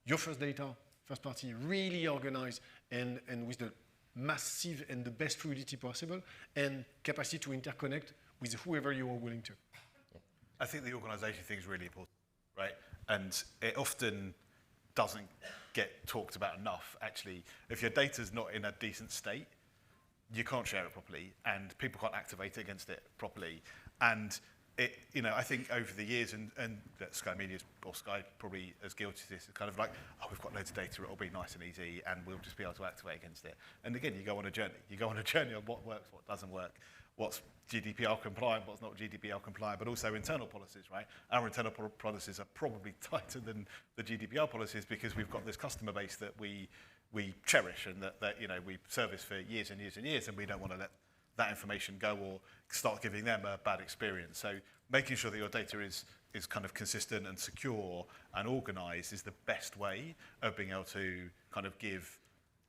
Your first data, first party, really organized and with the massive and the best fluidity possible, and capacity to interconnect with whoever you are willing to. I think the organization thing is really important, right? And it often doesn't get talked about enough. Actually, if your data's not in a decent state, you can't share it properly, and people can't activate against it properly. And I think over the years, and Sky Media or Sky probably as guilty as this, it's kind of like, oh, we've got loads of data, it'll be nice and easy, and we'll just be able to activate against it. And again, you go on a journey. You go on a journey of what works, what doesn't work, what's GDPR compliant, what's not GDPR compliant, but also internal policies, right? Our internal policies are probably tighter than the GDPR policies because we've got this customer base that we cherish and that we service for years and years and years, and we don't want to let that information go or start giving them a bad experience. So making sure that your data is kind of consistent and secure and organized is the best way of being able to kind of give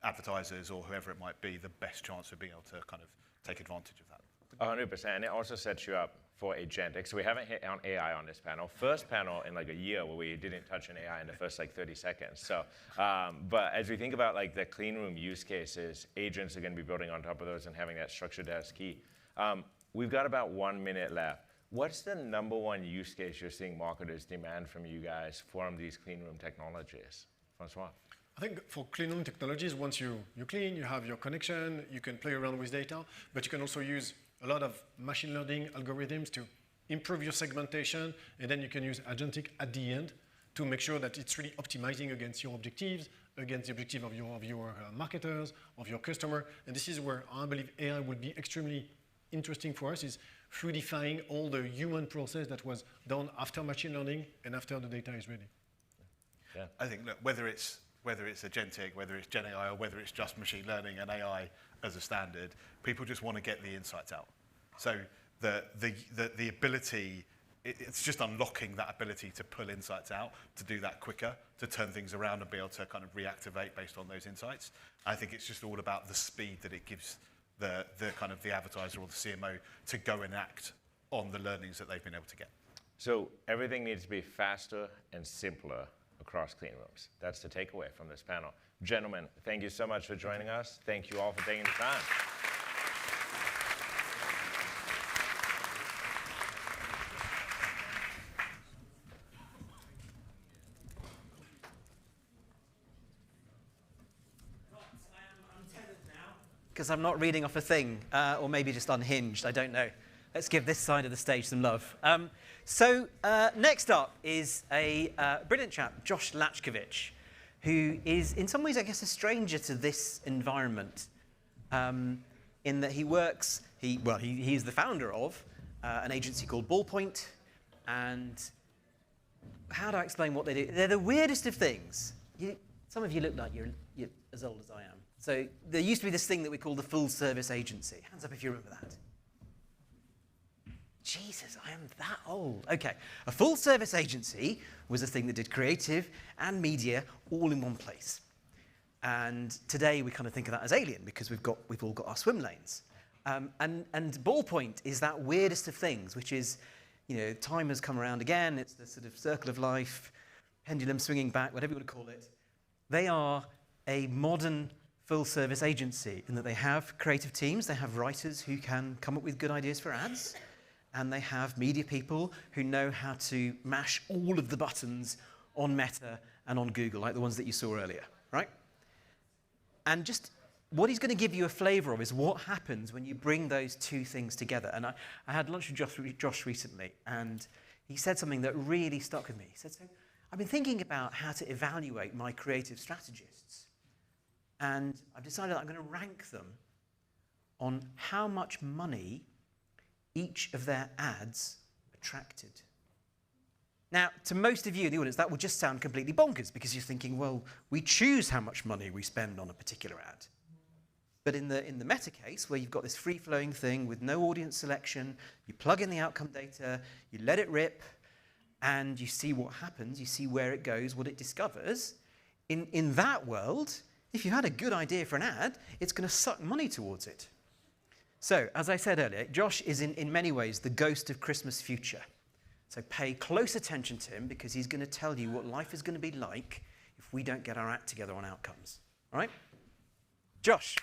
advertisers or whoever it might be the best chance of being able to kind of take advantage of that. 100%, and it also sets you up for agentic. So we haven't hit on AI on this panel. First panel in like a year where we didn't touch on AI in the first like 30 seconds. So, but as we think about like the clean room use cases, agents are going to be building on top of those and having that structured as key. We've got about 1 minute left. What's the number one use case you're seeing marketers demand from you guys from these clean room technologies? Francois? I think for clean room technologies, once you clean, you have your connection, you can play around with data, but you can also use a lot of machine learning algorithms to improve your segmentation, and then you can use agentic at the end to make sure that it's really optimizing against your objectives, against the objective of your marketers, of your customer. And this is where I believe AI will be extremely interesting for us, is fluidifying all the human process that was done after machine learning and after the data is ready. Yeah. I think, look, whether it's agentic, whether it's Gen AI, or whether it's just machine learning and AI as a standard, people just want to get the insights out. So the ability, it's just unlocking that ability to pull insights out, to do that quicker, to turn things around and be able to kind of reactivate based on those insights. I think it's just all about the speed that it gives the kind of the advertiser or the CMO to go and act on the learnings that they've been able to get. So everything needs to be faster and simpler across clean rooms. That's the takeaway from this panel. Gentlemen, thank you so much for joining us. Thank you all for taking the time. Because I'm not reading off a thing, or maybe just unhinged, I don't know. Let's give this side of the stage some love. Next up is a brilliant chap, Josh Lachkovich, who is in some ways, I guess, a stranger to this environment, in that he's the founder of an agency called Ballpoint, and how do I explain what they do? They're the weirdest of things. Some of you look like you're as old as I am. So there used to be this thing that we call the full service agency. Hands up if you remember that. Jesus, I am that old. Okay, a full service agency was a thing that did creative and media all in one place. And today we kind of think of that as alien because we've all got our swim lanes. And Ballpoint is that weirdest of things, which is, time has come around again. It's the sort of circle of life, pendulum swinging back, whatever you want to call it. They are a modern full-service agency in that they have creative teams, they have writers who can come up with good ideas for ads, and they have media people who know how to mash all of the buttons on Meta and on Google, like the ones that you saw earlier, right? And just what he's going to give you a flavor of is what happens when you bring those two things together. And I had lunch with Josh recently, and he said something that really stuck with me. He said, so I've been thinking about how to evaluate my creative strategists. And I've decided that I'm going to rank them on how much money each of their ads attracted. Now, to most of you in the audience, that will just sound completely bonkers because you're thinking, well, we choose how much money we spend on a particular ad. But in the Meta case, where you've got this free-flowing thing with no audience selection, you plug in the outcome data, you let it rip, and you see what happens, you see where it goes, what it discovers. In that world, if you had a good idea for an ad, it's going to suck money towards it. So, as I said earlier, Josh is in many ways the ghost of Christmas future. So pay close attention to him because he's going to tell you what life is going to be like if we don't get our act together on outcomes. All right? Josh.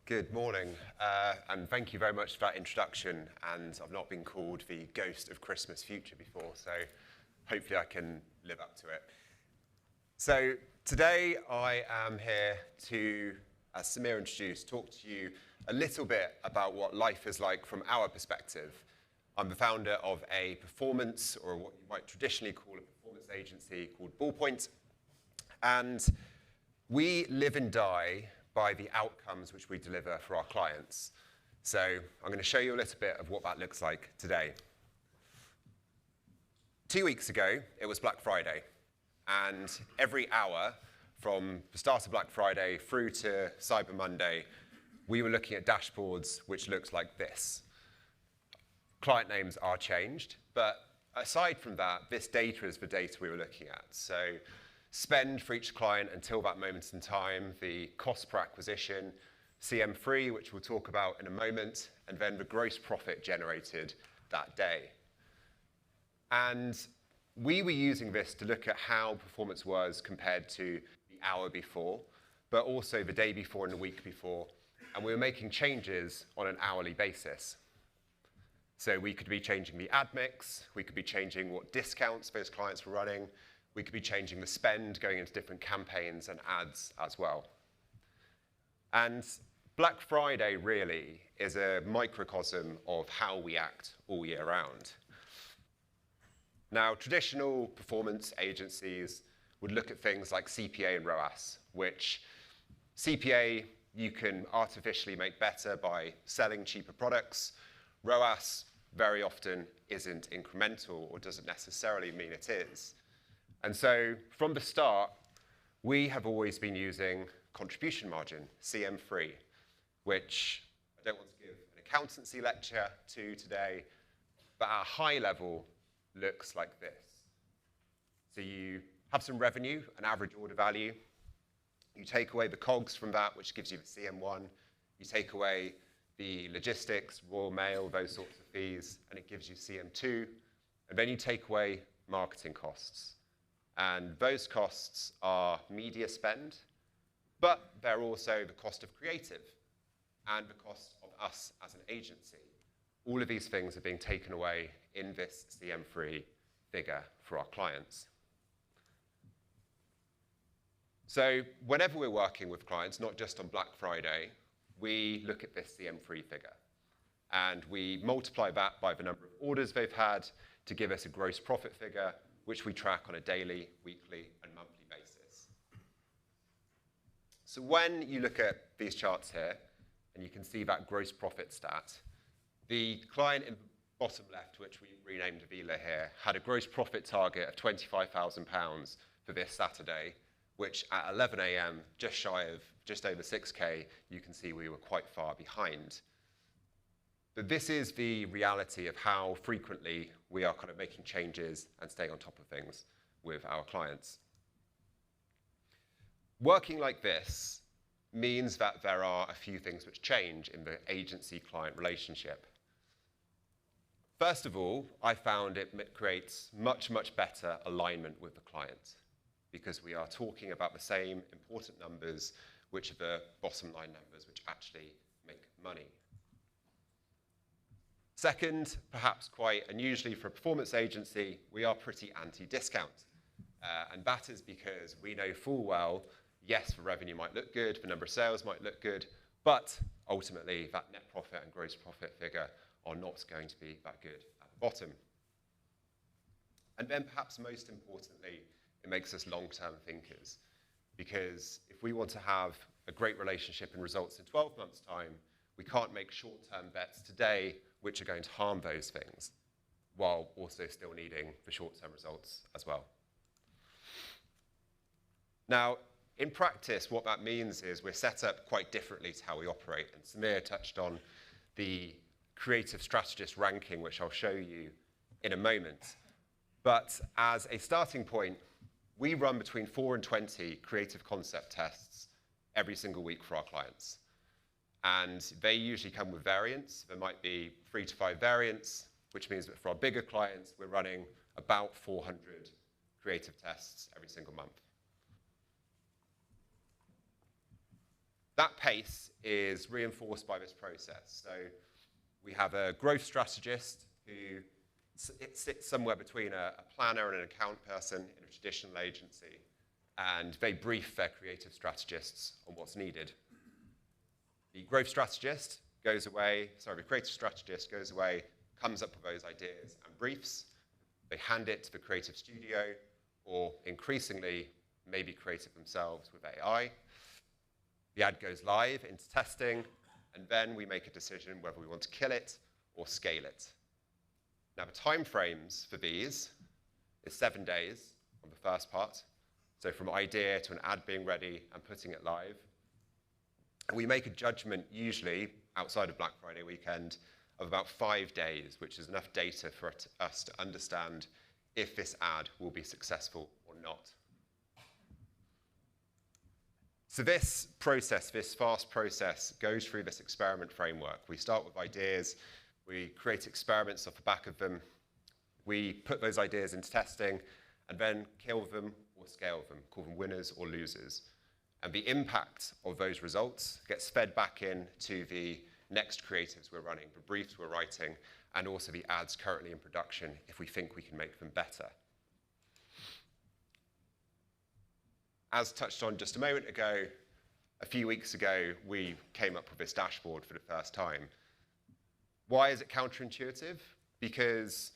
Good morning, and thank you very much for that introduction. And I've not been called the ghost of Christmas future before, so hopefully I can live up to it. So today I am here to, as Samir introduced, talk to you a little bit about what life is like from our perspective. I'm the founder of a performance, or what you might traditionally call a performance agency called Ballpoint, and we live and die by the outcomes which we deliver for our clients. So I'm going to show you a little bit of what that looks like today. 2 weeks ago, it was Black Friday, and every hour from the start of Black Friday through to Cyber Monday, we were looking at dashboards which looked like this. Client names are changed, but aside from that, this data is the data we were looking at. So spend for each client until that moment in time, the cost per acquisition, CM3, which we'll talk about in a moment, and then the gross profit generated that day. And we were using this to look at how performance was compared to the hour before, but also the day before and the week before, and we were making changes on an hourly basis. So we could be changing the ad mix, we could be changing what discounts those clients were running, we could be changing the spend, going into different campaigns and ads as well. And Black Friday really is a microcosm of how we act all year round. Now, traditional performance agencies would look at things like CPA and ROAS, which CPA you can artificially make better by selling cheaper products. ROAS very often isn't incremental or doesn't necessarily mean it is. And so from the start, we have always been using contribution margin, CM3, which I don't want to give an accountancy lecture to today, but at a high level looks like this. So you have some revenue, an average order value. You take away the COGS from that, which gives you the CM1. You take away the logistics, Royal Mail, those sorts of fees, and it gives you CM2. And then you take away marketing costs. And those costs are media spend, but they're also the cost of creative and the cost of us as an agency. All of these things are being taken away in this CM3 figure for our clients. So whenever we're working with clients, not just on Black Friday, we look at this CM3 figure. And we multiply that by the number of orders they've had to give us a gross profit figure, which we track on a daily, weekly, and monthly basis. So when you look at these charts here, and you can see that gross profit stat, the client in the bottom left, which we renamed Avila here, had a gross profit target of £25,000 for this Saturday, which at 11 a.m., just over 6K, you can see we were quite far behind. But this is the reality of how frequently we are kind of making changes and staying on top of things with our clients. Working like this means that there are a few things which change in the agency-client relationship. First of all, I found it creates much, much better alignment with the client because we are talking about the same important numbers, which are the bottom line numbers which actually make money. Second, perhaps quite unusually for a performance agency, we are pretty anti-discount. And that is because we know full well, yes, the revenue might look good, the number of sales might look good, but ultimately that net profit and gross profit figure are not going to be that good at the bottom. And then perhaps most importantly, it makes us long-term thinkers. Because if we want to have a great relationship and results in 12 months' time, we can't make short-term bets today which are going to harm those things, while also still needing the short-term results as well. Now, in practice, what that means is we're set up quite differently to how we operate. And Samir touched on the creative strategist ranking, which I'll show you in a moment. But as a starting point, we run between 4 and 20 creative concept tests every single week for our clients. And they usually come with variants. There might be 3 to 5 variants, which means that for our bigger clients, we're running about 400 creative tests every single month. That pace is reinforced by this process. So we have a growth strategist who sits somewhere between a planner and an account person in a traditional agency, and they brief their creative strategists on what's needed. The creative strategist goes away, comes up with those ideas and briefs. They hand it to the creative studio, or increasingly, maybe create it themselves with AI. The ad goes live into testing, and then we make a decision whether we want to kill it or scale it. Now, the timeframes for these is 7 days on the first part. So from idea to an ad being ready and putting it live. And we make a judgment, usually outside of Black Friday weekend, of about 5 days, which is enough data for us to understand if this ad will be successful or not. So this process, this fast process, goes through this experiment framework. We start with ideas, we create experiments off the back of them, we put those ideas into testing, and then kill them or scale them, call them winners or losers. And the impact of those results gets fed back into the next creatives we're running, the briefs we're writing, and also the ads currently in production if we think we can make them better. As touched on just a moment ago, a few weeks ago, we came up with this dashboard for the first time. Why is it counterintuitive? Because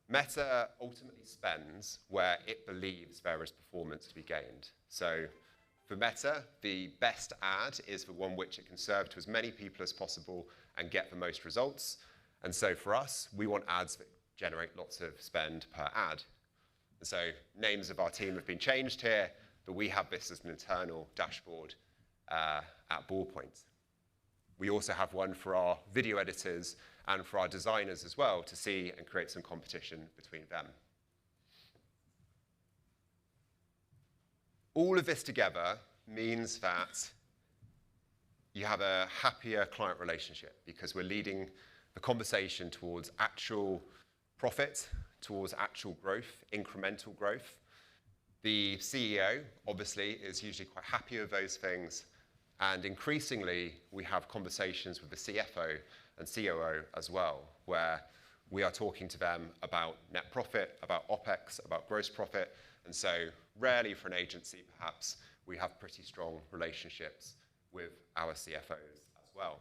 Meta ultimately spends where it believes there is performance to be gained. So for Meta, the best ad is the one which it can serve to as many people as possible and get the most results. And so for us, we want ads that generate lots of spend per ad. And so names of our team have been changed here, but we have this as an internal dashboard at Ballpoint. We also have one for our video editors and for our designers as well to see and create some competition between them. All of this together means that you have a happier client relationship because we're leading the conversation towards actual profit, towards actual growth, incremental growth. The CEO, obviously, is usually quite happy with those things. And increasingly, we have conversations with the CFO and COO as well, where we are talking to them about net profit, about OpEx, about gross profit. And so rarely for an agency, perhaps, we have pretty strong relationships with our CFOs as well.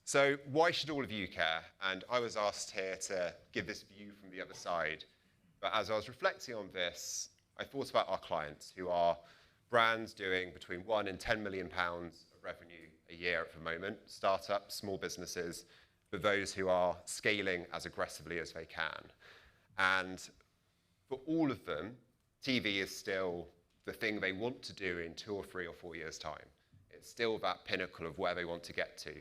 So why should all of you care? And I was asked here to give this view from the other side. But as I was reflecting on this, I thought about our clients who are brands doing between 1 and 10 million pounds of revenue a year at the moment, startups, small businesses, but those who are scaling as aggressively as they can. And for all of them, TV is still the thing they want to do in 2 or 3 or 4 years' time. It's still that pinnacle of where they want to get to.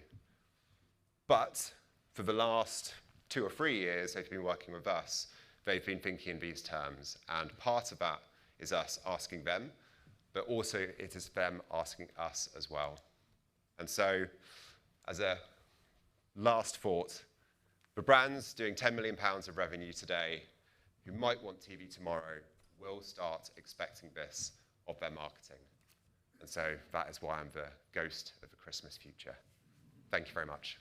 But for the last 2 or 3 years, they've been working with us. They've been thinking in these terms. And part of that is us asking them, but also it is them asking us as well. And so, as a last thought, the brands doing 10 million pounds of revenue today who might want TV tomorrow will start expecting this of their marketing. And so that is why I'm the ghost of the Christmas future. Thank you very much.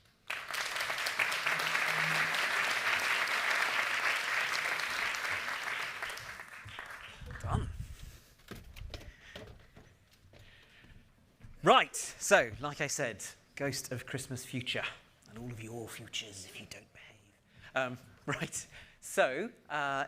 Done. Right, so like I said, ghost of Christmas future, and all of your futures if you don't behave. Right, so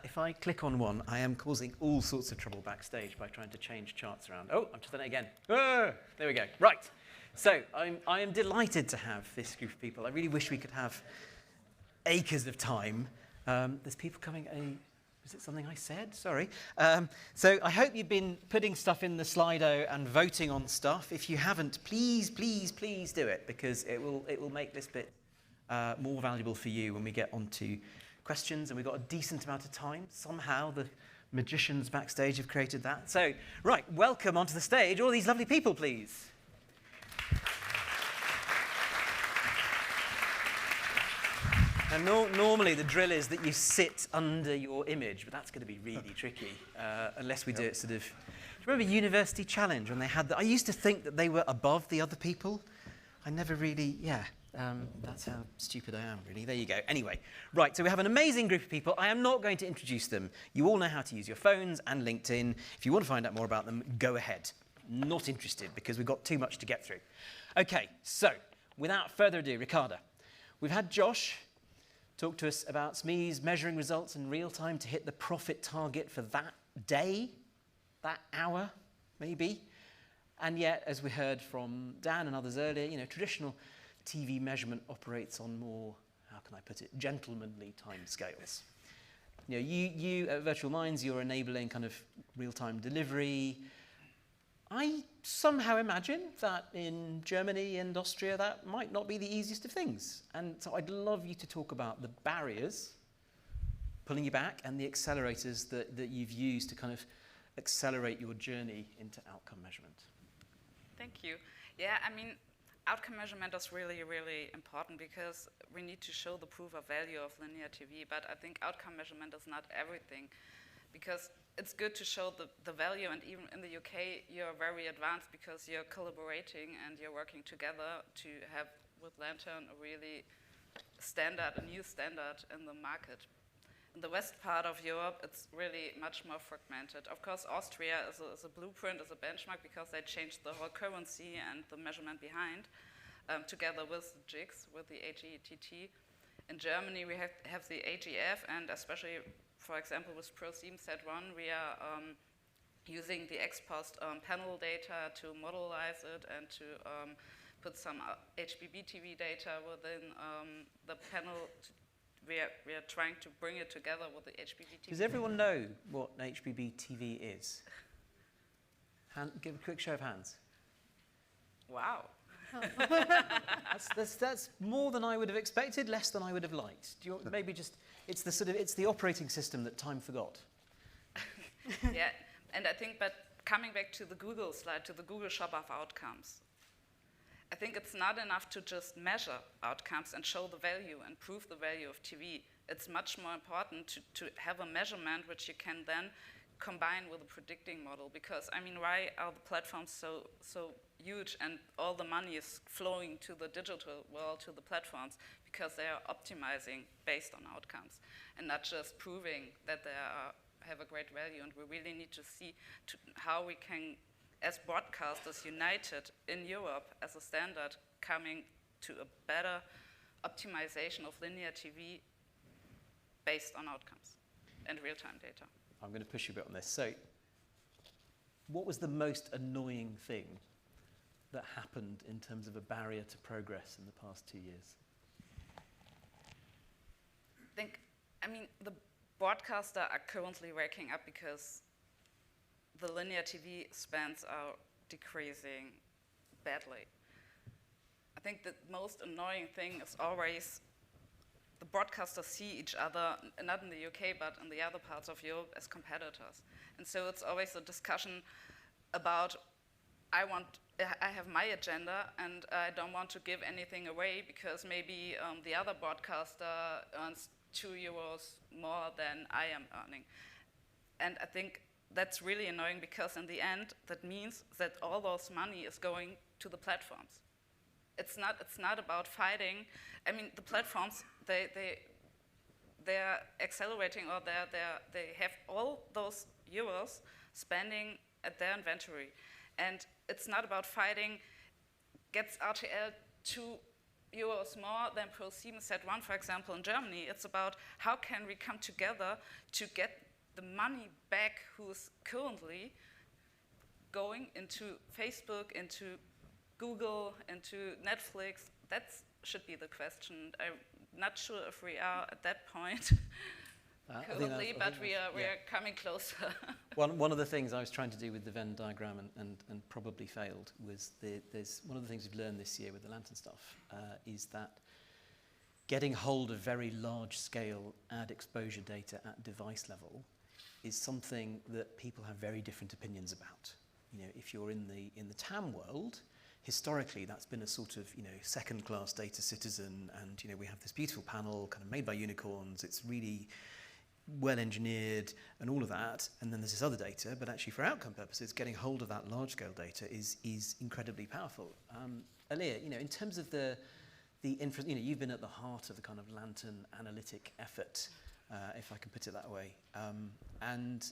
if I click on one, I am causing all sorts of trouble backstage by trying to change charts around. Oh, I've just done it again. Ah, there we go. Right, so I am delighted to have this group of people. I really wish we could have acres of time. There's people coming. Was it something I said? Sorry. So I hope you've been putting stuff in the Slido and voting on stuff. If you haven't, please, please, please do it, because it will make this bit more valuable for you when we get onto questions. And we've got a decent amount of time. Somehow the magicians backstage have created that. So, right, welcome onto the stage, all these lovely people, please. And normally the drill is that you sit under your image, but that's going to be really tricky unless we do it sort of remember University Challenge when they had that? I used to think that they were above the other people. I never really, that's how stupid I am, really. There you go. Anyway, right, so we have an amazing group of people. I am not going to introduce them. You all know how to use your phones and LinkedIn. If you want to find out more about them, go ahead. Not interested, because we've got too much to get through. Okay, so without further ado, Ricardo, we've had Josh talk to us about SMEs measuring results in real time to hit the profit target for that day, that hour, maybe. And yet, as we heard from Dan and others earlier, traditional TV measurement operates on more, how can I put it, gentlemanly timescales. You at Virtual Minds, you're enabling kind of real-time delivery. I somehow imagine that in Germany and Austria, that might not be the easiest of things. And so I'd love you to talk about the barriers pulling you back and the accelerators that you've used to kind of accelerate your journey into outcome measurement. Thank you. Yeah, I mean, outcome measurement is really, really important because we need to show the proof of value of linear TV, but I think outcome measurement is not everything, because it's good to show the value, and even in the UK, you're very advanced because you're collaborating and you're working together to have, with Lantern, a really a new standard in the market. In the west part of Europe, it's really much more fragmented. Of course, Austria is a blueprint, is a benchmark, because they changed the whole currency and the measurement behind, together with the JICS, with the AGTT. In Germany, we have the AGF, and especially, for example, with ProSieben-Set1, we are using the ex-post panel data to modelize it and to put some HBB TV data within the panel. We are trying to bring it together with the HBB TV. Does everyone know what HBB TV is? Give a quick show of hands. Wow. That's more than I would have expected, less than I would have liked. Do you maybe just, it's the operating system that time forgot. Yeah, and I think, but coming back to the Google slide, to the Google shop of outcomes, I think it's not enough to just measure outcomes and show the value and prove the value of TV. It's much more important to have a measurement which you can then combine with a predicting model, because, I mean, why are the platforms so huge and all the money is flowing to the digital world, to the platforms? Because they are optimizing based on outcomes and not just proving that they have a great value. And we really need to see how we can, as broadcasters united in Europe as a standard, coming to a better optimization of linear TV based on outcomes and real-time data. I'm going to push you a bit on this. So, what was the most annoying thing that happened in terms of a barrier to progress in the past 2 years? I mean, the broadcasters are currently waking up because the linear TV spans are decreasing badly. I think the most annoying thing is always the broadcasters see each other, not in the UK, but in the other parts of Europe, as competitors. And so it's always a discussion about, I have my agenda, and I don't want to give anything away because maybe the other broadcaster earns €2 more than I am earning. And I think that's really annoying, because in the end, that means that all those money is going to the platforms. It's not about fighting. I mean, the platforms, they're accelerating, or they have all those euros spending at their inventory. And it's not about fighting, gets RTL €2 more than ProSieben-Set1, for example, in Germany. It's about how can we come together to get the money back who's currently going into Facebook, into Google, into Netflix. That should be the question. I'm not sure if we are at that point currently, but we are coming closer. One of the things I was trying to do with the Venn diagram and probably failed was there's one of the things we've learned this year with the Lantern stuff is that getting hold of very large scale ad exposure data at device level is something that people have very different opinions about. You know, if you're in the TAM world, historically that's been a sort of, second-class data citizen, and we have this beautiful panel kind of made by unicorns. It's really well engineered and all of that, and then there's this other data, but actually for outcome purposes, getting hold of that large scale data is incredibly powerful. Aaliyah, in terms of the you've been at the heart of the kind of Lantern analytic effort, if I can put it that way, and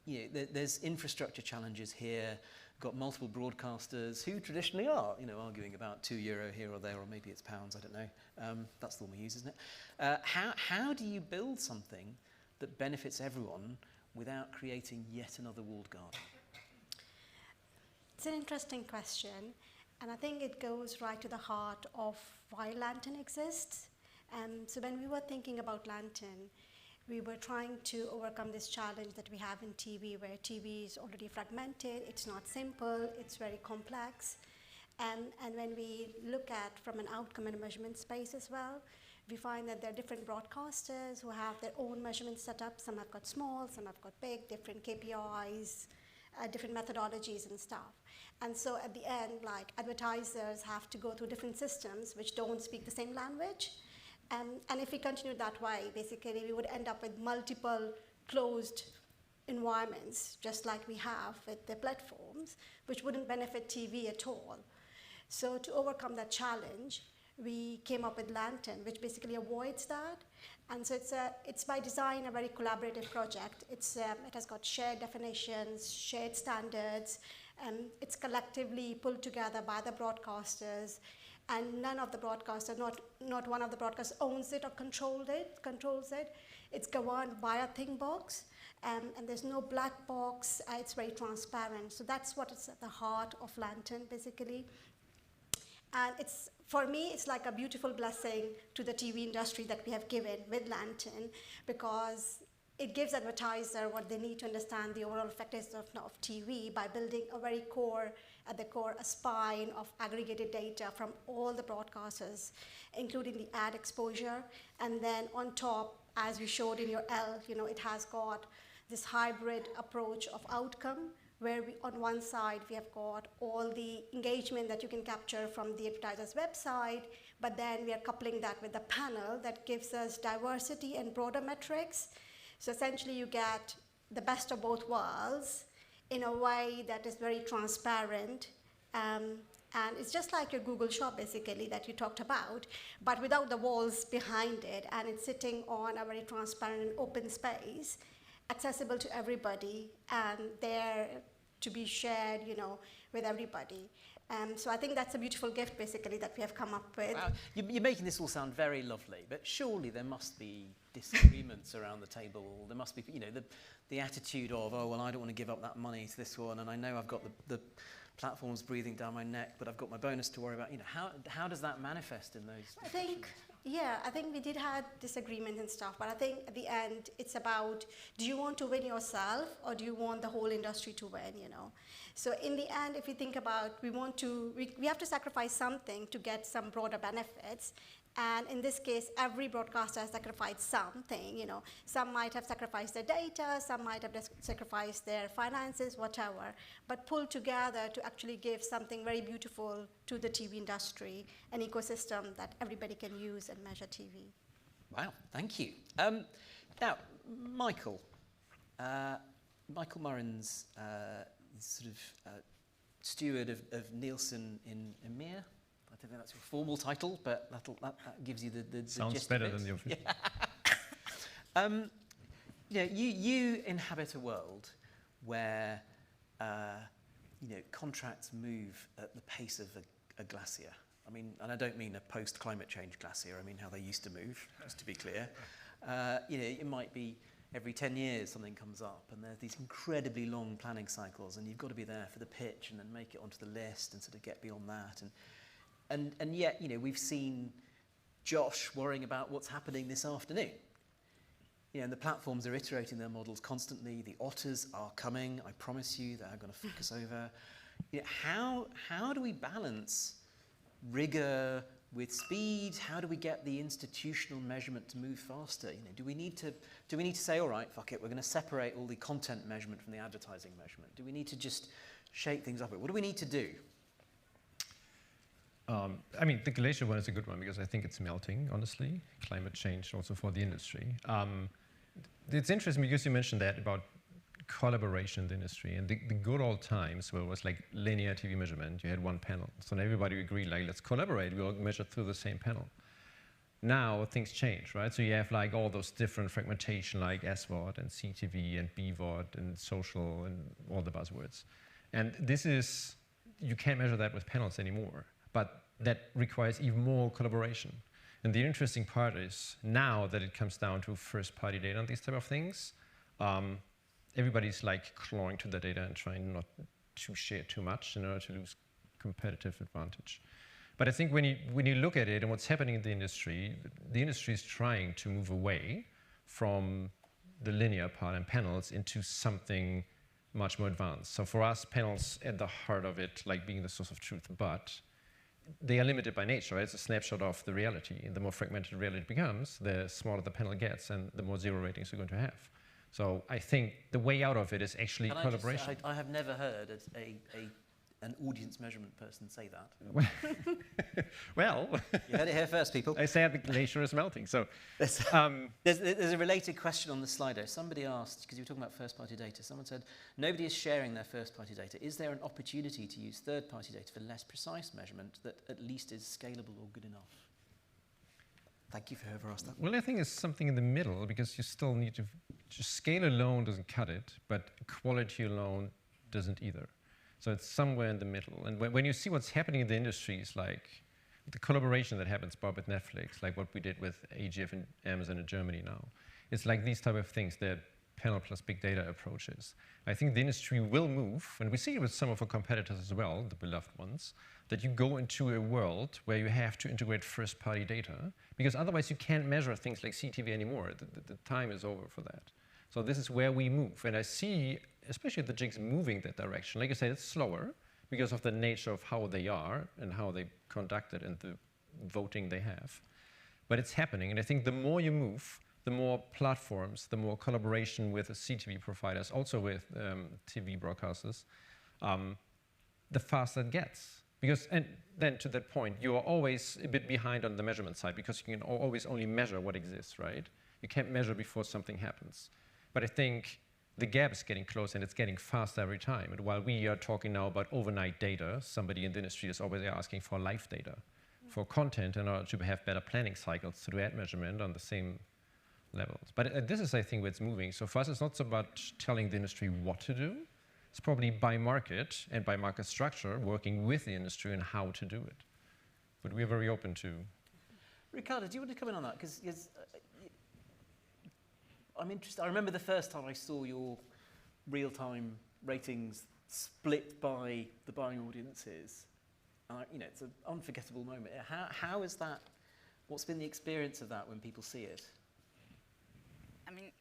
there's infrastructure challenges here. Got multiple broadcasters who traditionally are, arguing about €2 here or there, or maybe it's pounds, I don't know. That's the one we use, isn't it? How do you build something that benefits everyone without creating yet another walled garden? It's an interesting question, and I think it goes right to the heart of why Lantern exists. So when we were thinking about Lantern, we were trying to overcome this challenge that we have in TV, where TV is already fragmented, it's not simple, it's very complex. And when we look at from an outcome and measurement space as well, we find that there are different broadcasters who have their own measurement setup. Some have got small, some have got big, different KPIs, different methodologies and stuff. And so at the end, like, advertisers have to go through different systems which don't speak the same language. And if we continue that way, basically, we would end up with multiple closed environments, just like we have with the platforms, which wouldn't benefit TV at all. So to overcome that challenge, we came up with Lantern, which basically avoids that. And so it's by design a very collaborative project. It has got shared definitions, shared standards, and it's collectively pulled together by the broadcasters. And none of the broadcasters, not one of the broadcasters owns it or controls it. It's governed by a thing box, and there's no black box. It's very transparent. So that's what is at the heart of Lantern, basically. And for me, it's like a beautiful blessing to the TV industry that we have given with Lantern, because it gives advertiser what they need to understand the overall effectiveness of TV by building at the core, a spine of aggregated data from all the broadcasters, including the ad exposure. And then on top, as we showed in your L, it has got this hybrid approach of outcome, where on one side we have got all the engagement that you can capture from the advertiser's website, but then we are coupling that with a panel that gives us diversity and broader metrics. So essentially you get the best of both worlds in a way that is very transparent. And it's just like your Google Shop, basically, that you talked about, but without the walls behind it. And it's sitting on a very transparent and open space, accessible to everybody, and there to be shared, with everybody. So I think that's a beautiful gift, basically, that we have come up with. Wow. You're making this all sound very lovely, but surely there must be disagreements around the table. There must be, the attitude of, oh, well, I don't want to give up that money to this one, and I know I've got the platforms breathing down my neck, but I've got my bonus to worry about. How does that manifest in those discussions? I think we did have disagreements and stuff, but I think at the end, it's about, do you want to win yourself, or do you want the whole industry to win, So in the end, if you think about, we have to sacrifice something to get some broader benefits. And in this case, every broadcaster has sacrificed something, Some might have sacrificed their data, some might have sacrificed their finances, whatever, but pulled together to actually give something very beautiful to the TV industry, an ecosystem that everybody can use and measure TV. Wow, thank you. Now, Michael Murren's sort of steward of Nielsen in EMEA. I don't think that's your formal title, but that gives you the Sounds gist better of it. than the official. Yeah. You inhabit a world where contracts move at the pace of a glacier. I mean, and I don't mean a post-climate change glacier. I mean how they used to move, just to be clear. It might be every 10 years something comes up, and there's these incredibly long planning cycles, and you've got to be there for the pitch and then make it onto the list and sort of get beyond that. And yet, we've seen Josh worrying about what's happening this afternoon. And the platforms are iterating their models constantly. The otters are coming. I promise you, they're going to fuck us over. How do we balance rigor with speed? How do we get the institutional measurement to move faster? Do we need to say, all right, fuck it, we're going to separate all the content measurement from the advertising measurement? Do we need to just shake things up? What do we need to do? The glacier one is a good one because I think it's melting, honestly. Climate change also for the industry. it's interesting because you mentioned that about collaboration in the industry and the good old times where it was like linear TV measurement. You had one panel, so everybody agreed like let's collaborate. We all measure through the same panel. Now things change, right? So you have like all those different fragmentation like SVOD and CTV and BVOD and social and all the buzzwords. And this is, you can't measure that with panels anymore, but that requires even more collaboration. And the interesting part is now that it comes down to first-party data and these type of things, everybody's like clawing to the data and trying not to share too much in order to lose competitive advantage. But I think when you look at it and what's happening in the industry is trying to move away from the linear part and panels into something much more advanced. So for us, panels at the heart of it, like being the source of truth, but they are limited by nature, right? It's a snapshot of the reality. And the more fragmented reality becomes, the smaller the panel gets and the more zero ratings you're going to have. So I think the way out of it is actually collaboration. I have never heard an audience measurement person say that. Well, you heard it here first, people. I said the glacier is melting. So there's a related question on the Slido. Somebody asked, because you were talking about first-party data, someone said, nobody is sharing their first-party data. Is there an opportunity to use third-party data for less precise measurement that at least is scalable or good enough? Thank you for whoever asked that. Well, I think it's something in the middle, because you still need to, just scale alone doesn't cut it, but quality alone doesn't either. So it's somewhere in the middle. And when you see what's happening in the industries, like the collaboration that happens, Bob, with Netflix, like what we did with AGF and Amazon in Germany now, it's like these type of things, that panel plus big data approaches. I think the industry will move, and we see it with some of our competitors as well, the beloved ones, that you go into a world where you have to integrate first-party data, because otherwise you can't measure things like CTV anymore. The time is over for that. So this is where we move. And I see, especially the jigs moving that direction. Like I said, it's slower because of the nature of how they are and how they conduct it and the voting they have. But it's happening. And I think the more you move, the more platforms, the more collaboration with the CTV providers, also with TV broadcasters, the faster it gets. Because, and then to that point, you are always a bit behind on the measurement side because you can always only measure what exists, right? You can't measure before something happens. But I think the gap is getting closer and it's getting faster every time. And while we are talking now about overnight data, somebody in the industry is always asking for live data, for content in order to have better planning cycles to do ad measurement on the same levels. But this is, I think, where it's moving. So for us, it's not so about telling the industry what to do. It's probably by market and by market structure, working with the industry and how to do it. But we're very open to. Ricardo, do you want to come in on that? Because I'm interested. I remember the first time I saw your real-time ratings split by the buying audiences. It's an unforgettable moment. How is that? What's been the experience of that when people see it? I mean,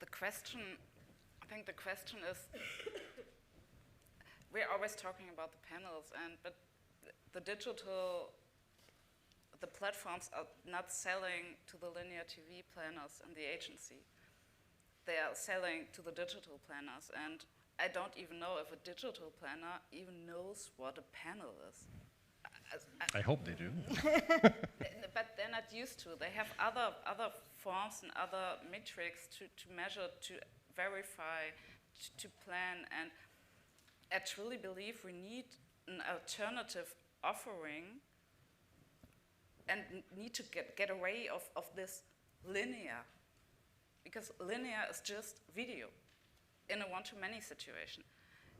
I think the question is, we're always talking about the panels, but the platforms are not selling to the linear TV planners and the agency. They are selling to the digital planners, and I don't even know if a digital planner even knows what a panel is. I hope they do. But they're not used to. They have other forms and other metrics to measure, to verify, to plan, and I truly believe we need an alternative offering and need to get away of this linear, because linear is just video in a one-to-many situation.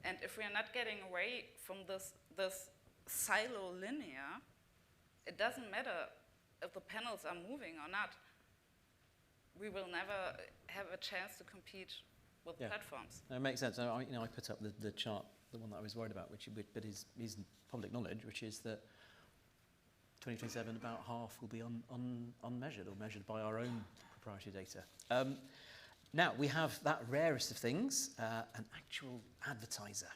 And if we are not getting away from this silo linear, it doesn't matter if the panels are moving or not. We will never have a chance to compete with platforms. No, it makes sense. I put up the chart, the one that I was worried about, but is public knowledge, which is that 2027, about half will be unmeasured or measured by our own proprietary data. Now, we have that rarest of things, an actual advertiser,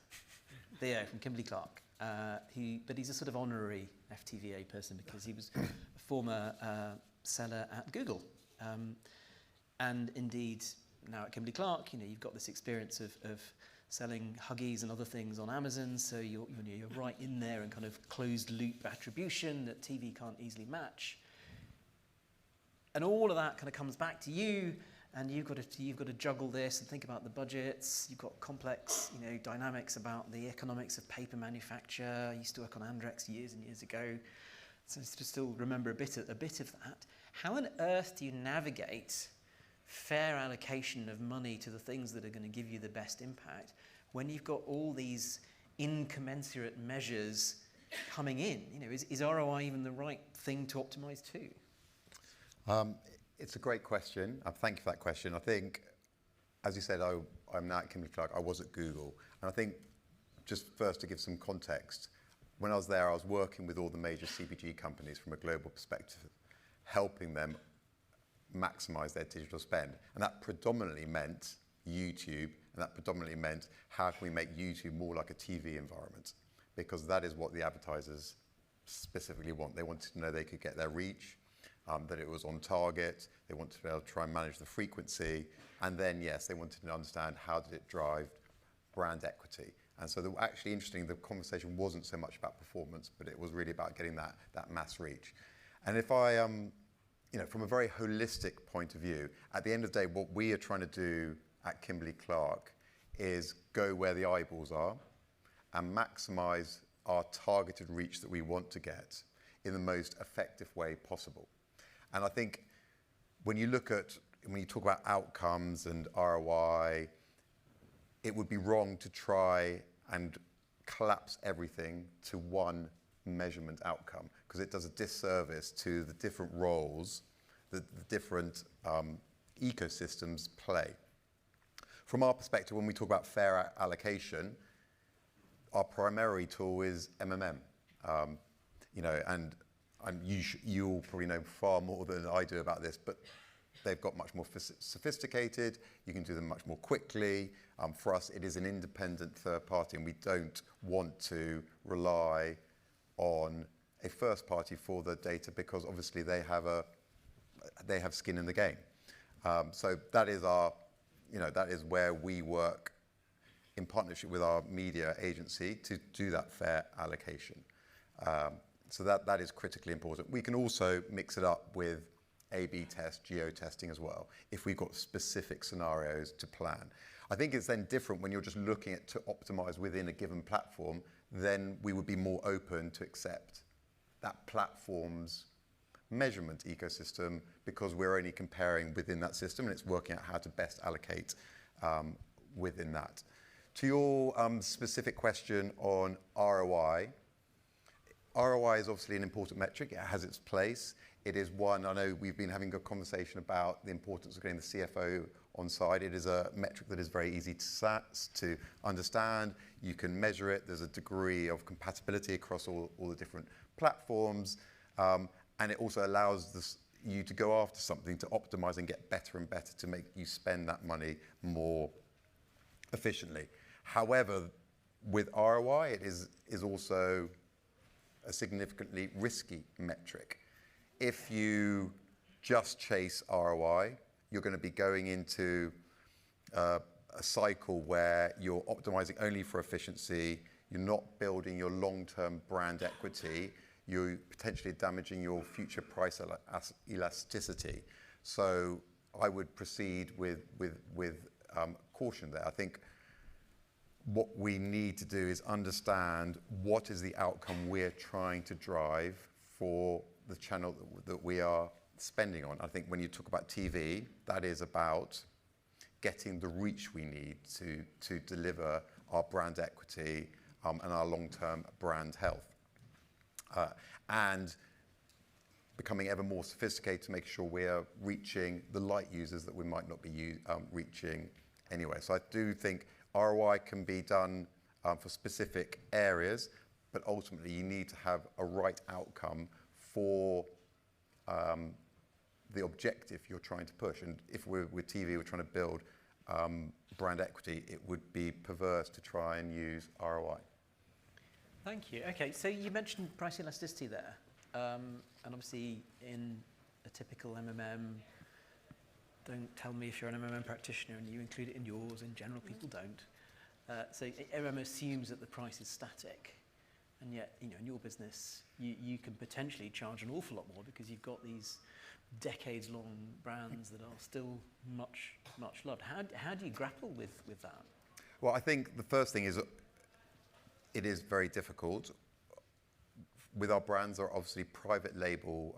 Theo from Kimberly-Clark. But he's a sort of honorary FTVA person because he was a former seller at Google. And indeed, now at Kimberly-Clark, you've got this experience of selling Huggies and other things on Amazon, so you're right in there and kind of closed loop attribution that TV can't easily match. And all of that kind of comes back to you, and you've got to juggle this and think about the budgets. You've got complex, dynamics about the economics of paper manufacture. I used to work on Andrex years and years ago, so I still remember a bit of that. How on earth do you navigate fair allocation of money to the things that are going to give you the best impact when you've got all these incommensurate measures coming in? Is ROI even the right thing to optimize to? It's a great question. Thank you for that question. I think, as you said, I'm now at Kimberly-Clark. I was at Google. And I think, just first to give some context, when I was there, I was working with all the major CPG companies from a global perspective, helping them maximize their digital spend. And that predominantly meant YouTube, and that predominantly meant how can we make YouTube more like a TV environment? Because that is what the advertisers specifically want. They wanted to know they could get their reach, that it was on target. They wanted to be able to try and manage the frequency. And then, yes, they wanted to understand how did it drive brand equity. And so actually interesting, the conversation wasn't so much about performance, but it was really about getting that mass reach. And if I, from a very holistic point of view, at the end of the day, what we are trying to do at Kimberly-Clark is go where the eyeballs are and maximize our targeted reach that we want to get in the most effective way possible. And I think when you talk about outcomes and ROI, it would be wrong to try and collapse everything to one measurement outcome, because it does a disservice to the different roles that the different ecosystems play. From our perspective, when we talk about fair allocation, our primary tool is MMM. And you'll probably know far more than I do about this, but they've got much more sophisticated. You can do them much more quickly. For us, it is an independent third party, and we don't want to rely on a first party for the data, because obviously they have skin in the game. So that is that is where we work in partnership with our media agency to do that fair allocation. So that is critically important. We can also mix it up with A/B test, geo-testing as well, if we've got specific scenarios to plan. I think it's then different when you're just looking at to optimize within a given platform, then we would be more open to accept that platform's measurement ecosystem, because we're only comparing within that system and it's working out how to best allocate within that. To your specific question on ROI, ROI is obviously an important metric. It has its place. It is one, I know we've been having a conversation about the importance of getting the CFO on side. It is a metric that is very easy to understand. You can measure it. There's a degree of compatibility across all the different platforms. And it also allows you to go after something to optimize and get better and better to make you spend that money more efficiently. However, with ROI, it is also a significantly risky metric. If you just chase ROI, you're going to be going into a cycle where you're optimizing only for efficiency, you're not building your long-term brand equity, you're potentially damaging your future price elasticity. So I would proceed with caution there. I think what we need to do is understand what is the outcome we're trying to drive for the channel that we are spending on. I think when you talk about TV, that is about getting the reach we need to deliver our brand equity and our long-term brand health. And becoming ever more sophisticated to make sure we are reaching the light users that we might not be reaching anyway. So I do think ROI can be done for specific areas, but ultimately you need to have a right outcome for the objective you're trying to push. And if we're with TV, we're trying to build brand equity, it would be perverse to try and use ROI. Thank you. Okay, so you mentioned price elasticity there. And obviously in a typical MMM, don't tell me if you're an MMM practitioner and you include it in yours. In general, people don't. So MMM assumes that the price is static. and yet, you know, in your business, you can potentially charge an awful lot more because you've got these decades-long brands that are still much loved. How do you grapple with that? Well, I think the first thing is it is very difficult. With our brands, there are obviously private label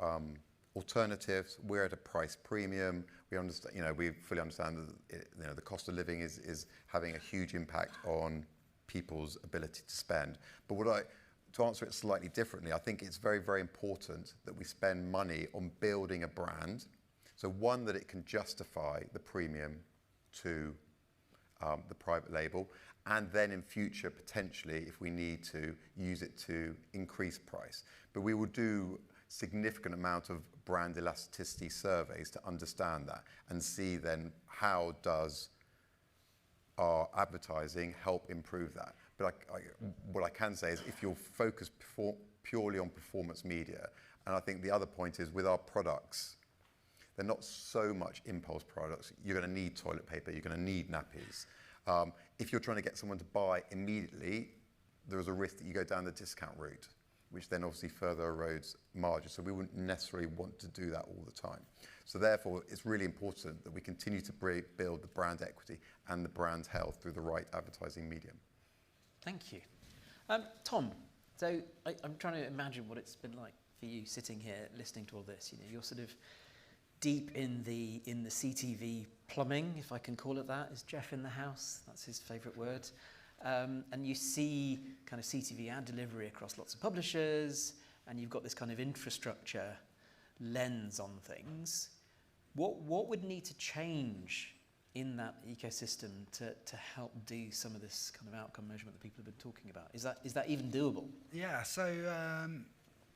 alternatives. We're at a price premium. We understand, you know, we fully understand that you know, the cost of living is having a huge impact on people's ability to spend. But to answer it slightly differently, I think it's very, very important that we spend money on building a brand. So one, that it can justify the premium to the private label, and then in future, potentially, if we need to, use it to increase price. But we will do significant amount of brand elasticity surveys to understand that and see then how does our advertising help improve that. But what I can say is if you're focused purely on performance media, and I think the other point is with our products, they're not so much impulse products. You're going to need toilet paper, you're going to need nappies. If you're trying to get someone to buy immediately, there is a risk that you go down the discount route, which then obviously further erodes margin. So we wouldn't necessarily want to do that all the time. So therefore, it's really important that we continue to build the brand equity and the brand health through the right advertising medium. Thank you. Tom, so I'm trying to imagine what it's been like for you sitting here listening to all this. You know, you're sort of deep in the CTV plumbing, if I can call it that. Is Jeff in the house? That's his favourite word. And you see kind of CTV ad delivery across lots of publishers, and you've got this kind of infrastructure lens on things. What would need to change in that ecosystem to help do some of this kind of outcome measurement that people have been talking about? Is that even doable? Yeah, so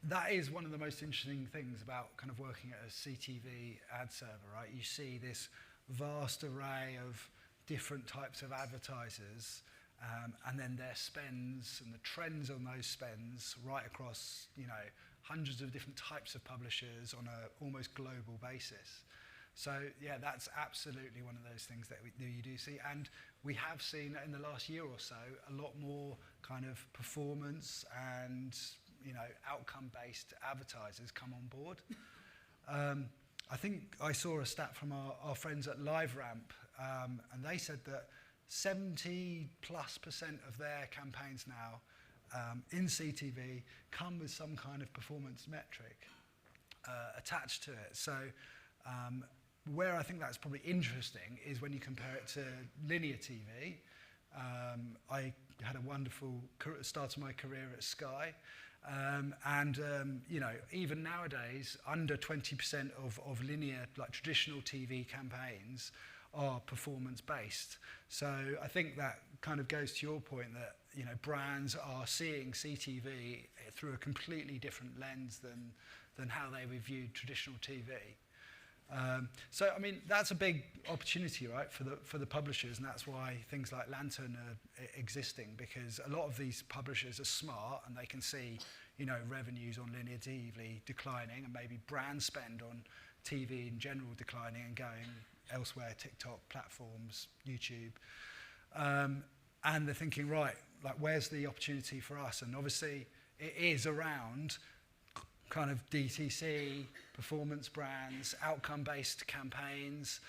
that is one of the most interesting things about kind of working at a CTV ad server, right? You see this vast array of different types of advertisers, and then their spends and the trends on those spends right across, you know, hundreds of different types of publishers on a almost global basis. So yeah, that's absolutely one of those things that you do see, and we have seen in the last year or so a lot more kind of performance and, you know, outcome-based advertisers come on board. I think I saw a stat from our friends at LiveRamp, and they said that 70+% of their campaigns now in CTV come with some kind of performance metric attached to it. So where I think that's probably interesting is when you compare it to linear TV. I had a wonderful start to my career at Sky. You know, even nowadays, under 20% of linear, like traditional TV campaigns are performance-based. So I think that kind of goes to your point that, you know, brands are seeing CTV through a completely different lens than how they would view traditional TV. So, I mean, that's a big opportunity, right, for the publishers, and that's why things like Lantern are existing, because a lot of these publishers are smart and they can see, you know, revenues on linear TV declining and maybe brand spend on TV in general declining and going elsewhere, TikTok, platforms, YouTube. And they're thinking, right, like, where's the opportunity for us? And obviously, it is around kind of DTC, performance brands, outcome-based campaigns,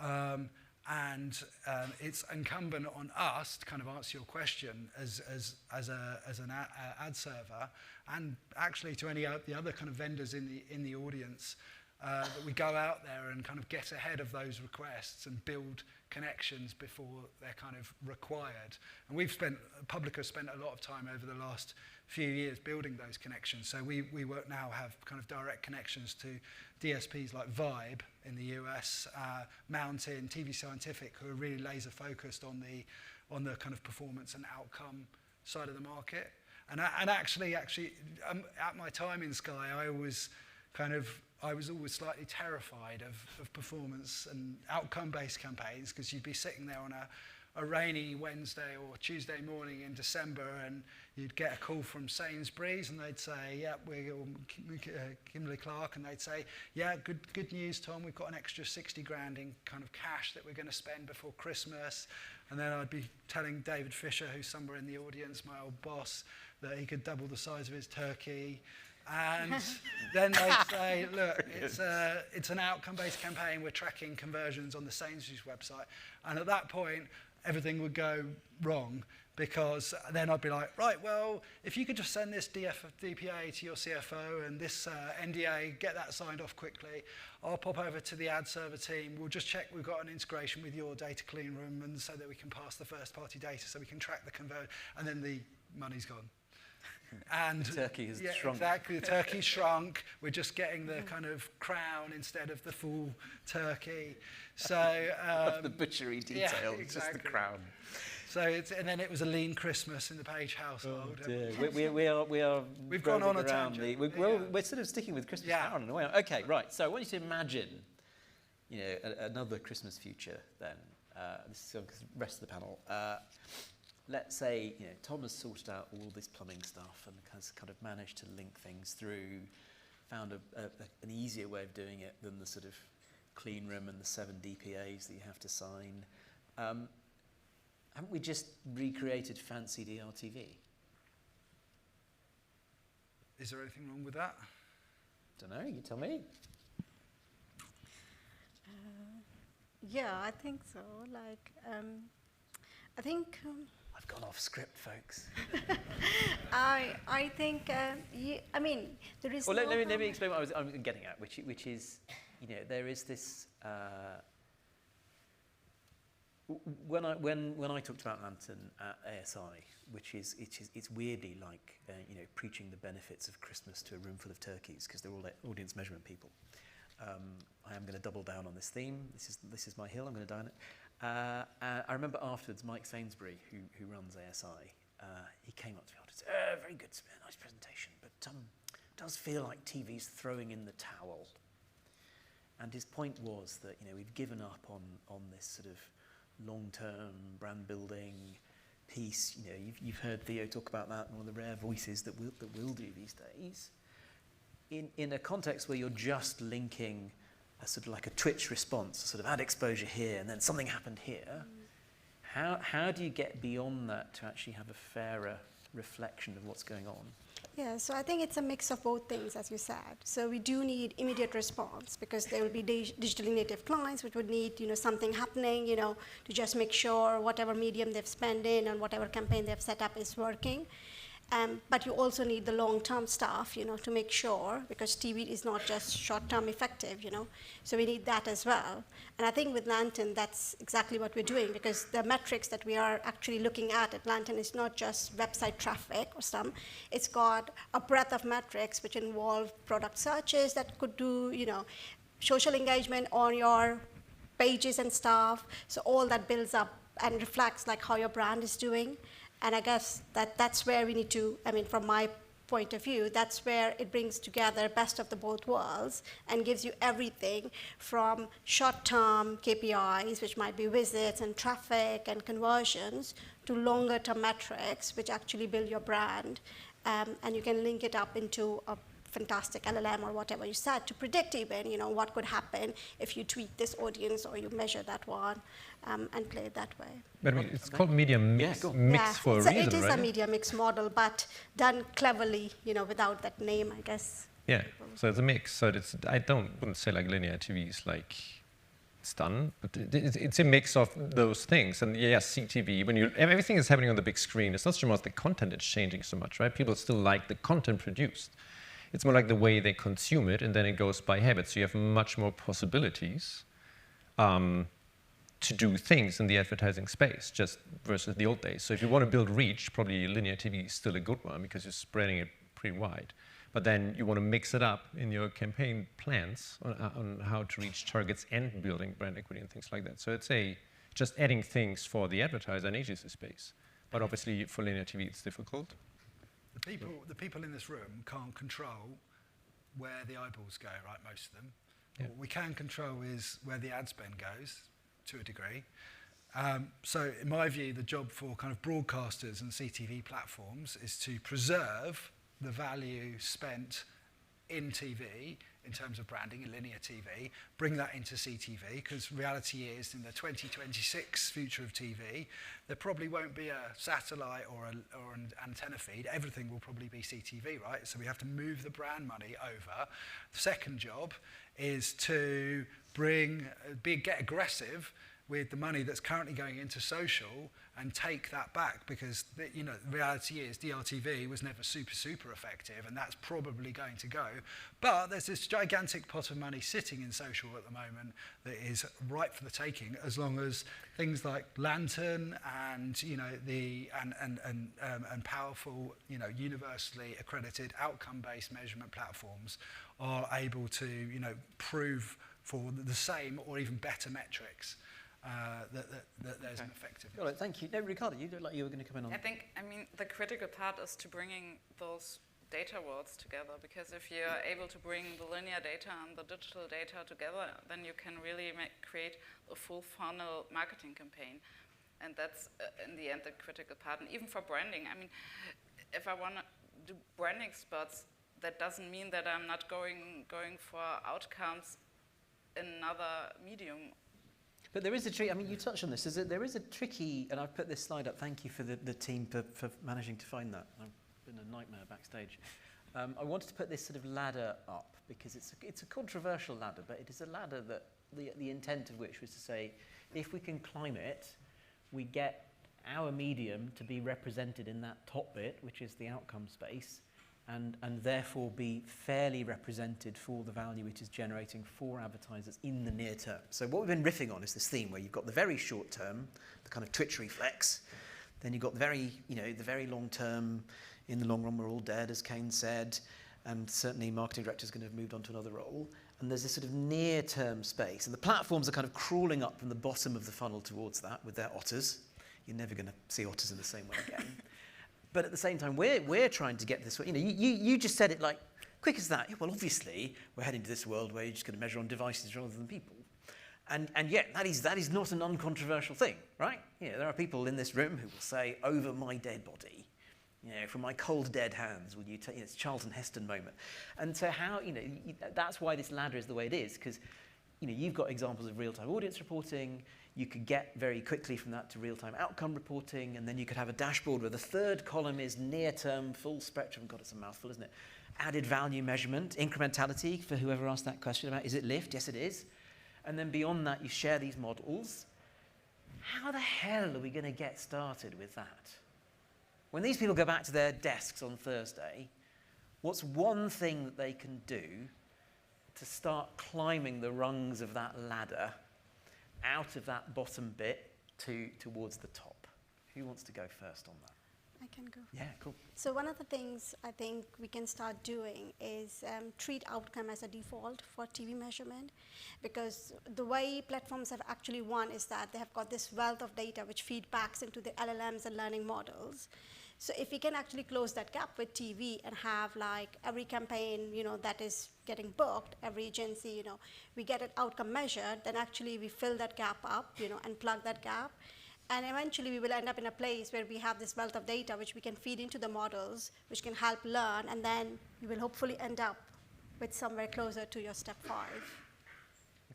and it's incumbent on us to kind of answer your question as an ad server, and actually to any of the other kind of vendors in the audience, that we go out there and kind of get ahead of those requests and build connections before they're kind of required. And Publica has spent a lot of time over the last few years building those connections. So we now have kind of direct connections to DSPs like Vibe in the US, Mountain, TV Scientific, who are really laser focused on the kind of performance and outcome side of the market. And actually, at my time in Sky, I was always slightly terrified of performance and outcome-based campaigns, because you'd be sitting there on a rainy Wednesday or Tuesday morning in December, and you'd get a call from Sainsbury's, and they'd say, yeah, we're Kimberly Clark, and they'd say, yeah, good news, Tom, we've got an extra 60 grand in kind of cash that we're going to spend before Christmas. And then I'd be telling David Fisher, who's somewhere in the audience, my old boss, that he could double the size of his turkey. And then they'd say, look, it's an outcome-based campaign. We're tracking conversions on the Sainsbury's website. And at that point, everything would go wrong, because then I'd be like, right, well, if you could just send this DPA to your CFO and this NDA, get that signed off quickly, I'll pop over to the ad server team. We'll just check we've got an integration with your data clean room, and so that we can pass the first-party data so we can track the conversion, and then the money's gone. And the turkey has shrunk. Exactly, the turkey shrunk. We're just getting the kind of crown instead of the full turkey. So the butchery detail, yeah, it's just the exactly. crown. So and then it was a lean Christmas in the Page household. Oh dear. We've gone on a around tangent. we're sort of sticking with Christmas Carol in a way. Okay, right. So I want you to imagine, another Christmas future. Then this is the rest of the panel. Let's say Tom has sorted out all this plumbing stuff and has kind of managed to link things through, found an easier way of doing it than the sort of clean room and the 7 DPAs that you have to sign. Haven't we just recreated fancy DRTV? Is there anything wrong with that? Don't know, you tell me. Yeah, I think so. I think... I've gone off script, folks. I think, there is Well, no let me explain what I'm getting at, which is, there is this... When I talked about Lantern at ASI, it's weirdly like preaching the benefits of Christmas to a room full of turkeys, because they're all audience measurement people. I am going to double down on this theme. This is my hill. I'm going to die on it. I remember afterwards, Mike Sainsbury, who runs ASI, he came up to me afterwards. Very good, nice presentation, but it does feel like TV's throwing in the towel. And his point was that we've given up on this sort of long-term brand building piece. You've heard Theo talk about that, one of the rare voices that will do these days. In a context where you're just linking a sort of like a Twitch response, a sort of ad exposure here, and then something happened here, how do you get beyond that to actually have a fairer reflection of what's going on? Yeah, so I think it's a mix of both things, as you said. So we do need immediate response, because there will be digitally native clients which would need, something happening, to just make sure whatever medium they've spent in and whatever campaign they've set up is working. But you also need the long-term stuff, to make sure, because TV is not just short-term effective, So we need that as well. And I think with Lantern, that's exactly what we're doing, because the metrics that we are actually looking at Lantern is not just website traffic or some. It's got a breadth of metrics which involve product searches that could do, social engagement on your pages and stuff. So all that builds up and reflects like how your brand is doing. And I guess that's where we need to, from my point of view, that's where it brings together best of the both worlds and gives you everything from short-term KPIs, which might be visits and traffic and conversions, to longer-term metrics, which actually build your brand. And you can link it up into a fantastic LLM or whatever you said to predict even, what could happen if you tweak this audience or you measure that one and play it that way. But it's called media mix, for a reason, it is right? a media mix model, but done cleverly, without that name, I guess. Yeah, so it's a mix. So I wouldn't say like linear TV is like it's done, but it's a mix of those things. And yes, CTV, when everything is happening on the big screen, it's not so much the content that's changing so much, right? People still like the content produced. It's more like the way they consume it, and then it goes by habit. So you have much more possibilities to do things in the advertising space, just versus the old days. So if you want to build reach, probably linear TV is still a good one because you're spreading it pretty wide. But then you want to mix it up in your campaign plans on how to reach targets and building brand equity and things like that. So it's just adding things for the advertiser and agency space. But obviously for linear TV, it's difficult. The people in this room can't control where the eyeballs go, right, most of them. Yeah. What we can control is where the ad spend goes, to a degree. So in my view, the job for kind of broadcasters and CTV platforms is to preserve the value spent in TV, in terms of branding in linear TV, bring that into CTV, because reality is in the 2026 future of TV, there probably won't be a satellite or an antenna feed. Everything will probably be CTV, right? So we have to move the brand money over. The second job is to get aggressive with the money that's currently going into social and take that back, because the reality is DRTV was never super effective, and that's probably going to go. But there's this gigantic pot of money sitting in social at the moment that is ripe for the taking, as long as things like Lantern and and powerful universally accredited outcome-based measurement platforms are able to prove for the same or even better metrics. That there's an effective. All right, thank you. No, Ricardo, you looked like you were going to come in on. I mean, the critical part is to bringing those data worlds together, because if you're able to bring the linear data and the digital data together, then you can really create a full funnel marketing campaign. And that's, in the end, the critical part. And even for branding, I mean, if I want to do branding spots, that doesn't mean that I'm not going for outcomes in another medium. But there is a trick, I mean, you touched on this, there is a tricky, and I've put this slide up, thank you for the team for managing to find that. I've been a nightmare backstage. I wanted to put this sort of ladder up, because it's a controversial ladder, but it is a ladder that the intent of which was to say, if we can climb it, we get our medium to be represented in that top bit, which is the outcome space, and therefore be fairly represented for the value it is generating for advertisers in the near term. So what we've been riffing on is this theme where you've got the very short term, the kind of Twitch reflex, then you've got the very long term, in the long run we're all dead, as Kane said, and certainly marketing directors are going to have moved on to another role. And there's this sort of near term space, and the platforms are kind of crawling up from the bottom of the funnel towards that with their otters. You're never going to see otters in the same way again. But at the same time, we're trying to get this way. You just said it like quick as that. Yeah, well, obviously, we're heading to this world where you're just going to measure on devices rather than people. And yet, that is not an uncontroversial thing, right? There are people in this room who will say, over my dead body, from my cold, dead hands, will you take, it's Charlton Heston moment. And so how, that's why this ladder is the way it is, because, you've got examples of real-time audience reporting. You could get very quickly from that to real-time outcome reporting, and then you could have a dashboard where the third column is near-term, full spectrum. God, it's a mouthful, isn't it? Added value measurement, incrementality, for whoever asked that question about, is it lift? Yes, it is. And then beyond that, you share these models. How the hell are we going to get started with that? When these people go back to their desks on Thursday, what's one thing that they can do to start climbing the rungs of that ladder out of that bottom bit towards the top? Who wants to go first on that? I can go. Yeah, cool. So one of the things I think we can start doing is treat outcome as a default for TV measurement, because the way platforms have actually won is that they have got this wealth of data which feedbacks into the LLMs and learning models. So if we can actually close that gap with TV and have like every campaign, that is getting booked, every agency, we get an outcome measured, then actually we fill that gap up, and plug that gap. And eventually we will end up in a place where we have this wealth of data which we can feed into the models, which can help learn, and then you will hopefully end up with somewhere closer to your step 5.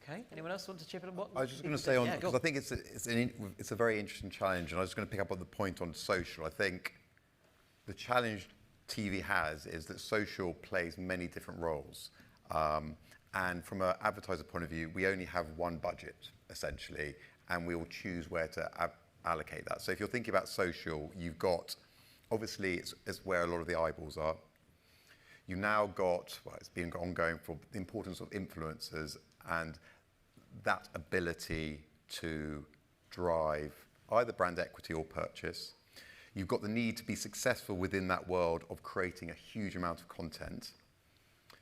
Okay, anyone else want to chip in on what? I was just going to say, because I think it's a very interesting challenge, and I was just going to pick up on the point on social. I think the challenge TV has is that social plays many different roles. And from an advertiser point of view, we only have one budget, essentially, and we will choose where to allocate that. So if you're thinking about social, you've got, obviously, it's where a lot of the eyeballs are. You've now got, it's been ongoing for the importance of influencers and that ability to drive either brand equity or purchase. You've got the need to be successful within that world of creating a huge amount of content.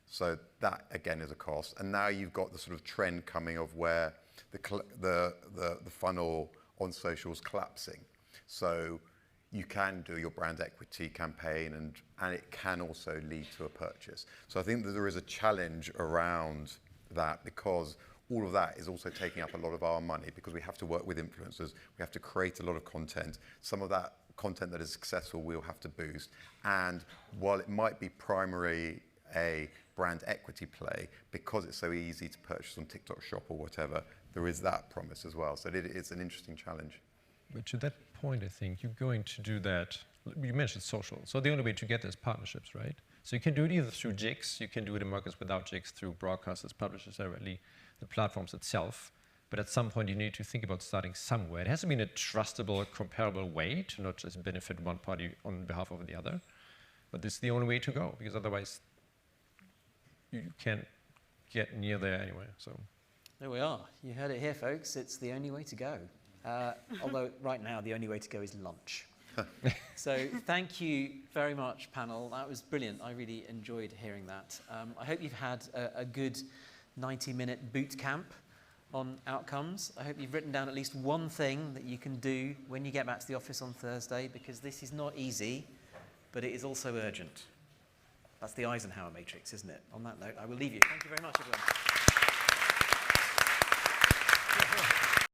So that, again, is a cost. And now you've got the sort of trend coming of where the funnel on social is collapsing. So you can do your brand equity campaign and it can also lead to a purchase. So I think that there is a challenge around that, because all of that is also taking up a lot of our money, because we have to work with influencers, we have to create a lot of content. Some of that content that is successful we'll have to boost. And while it might be primarily a brand equity play, because it's so easy to purchase on TikTok Shop or whatever, there is that promise as well. So it's an interesting challenge. But to that point, I think you're going to do that. You mentioned social. So the only way to get is partnerships, right? So you can do it either through jigs, you can do it in markets without jigs, through broadcasters, publishers directly, the platforms itself. But at some point, you need to think about starting somewhere. It has to be in a trustable, comparable way to not just benefit one party on behalf of the other. But this is the only way to go, because otherwise you can't get near there anyway. So There we are. You heard it here, folks. It's the only way to go. Although right now, the only way to go is lunch. So thank you very much, panel. That was brilliant. I really enjoyed hearing that. I hope you've had a good 90-minute boot camp on outcomes. I hope you've written down at least one thing that you can do when you get back to the office on Thursday, because this is not easy, but it is also urgent. That's the Eisenhower matrix, isn't it? On that note, I will leave you. Thank you very much, everyone.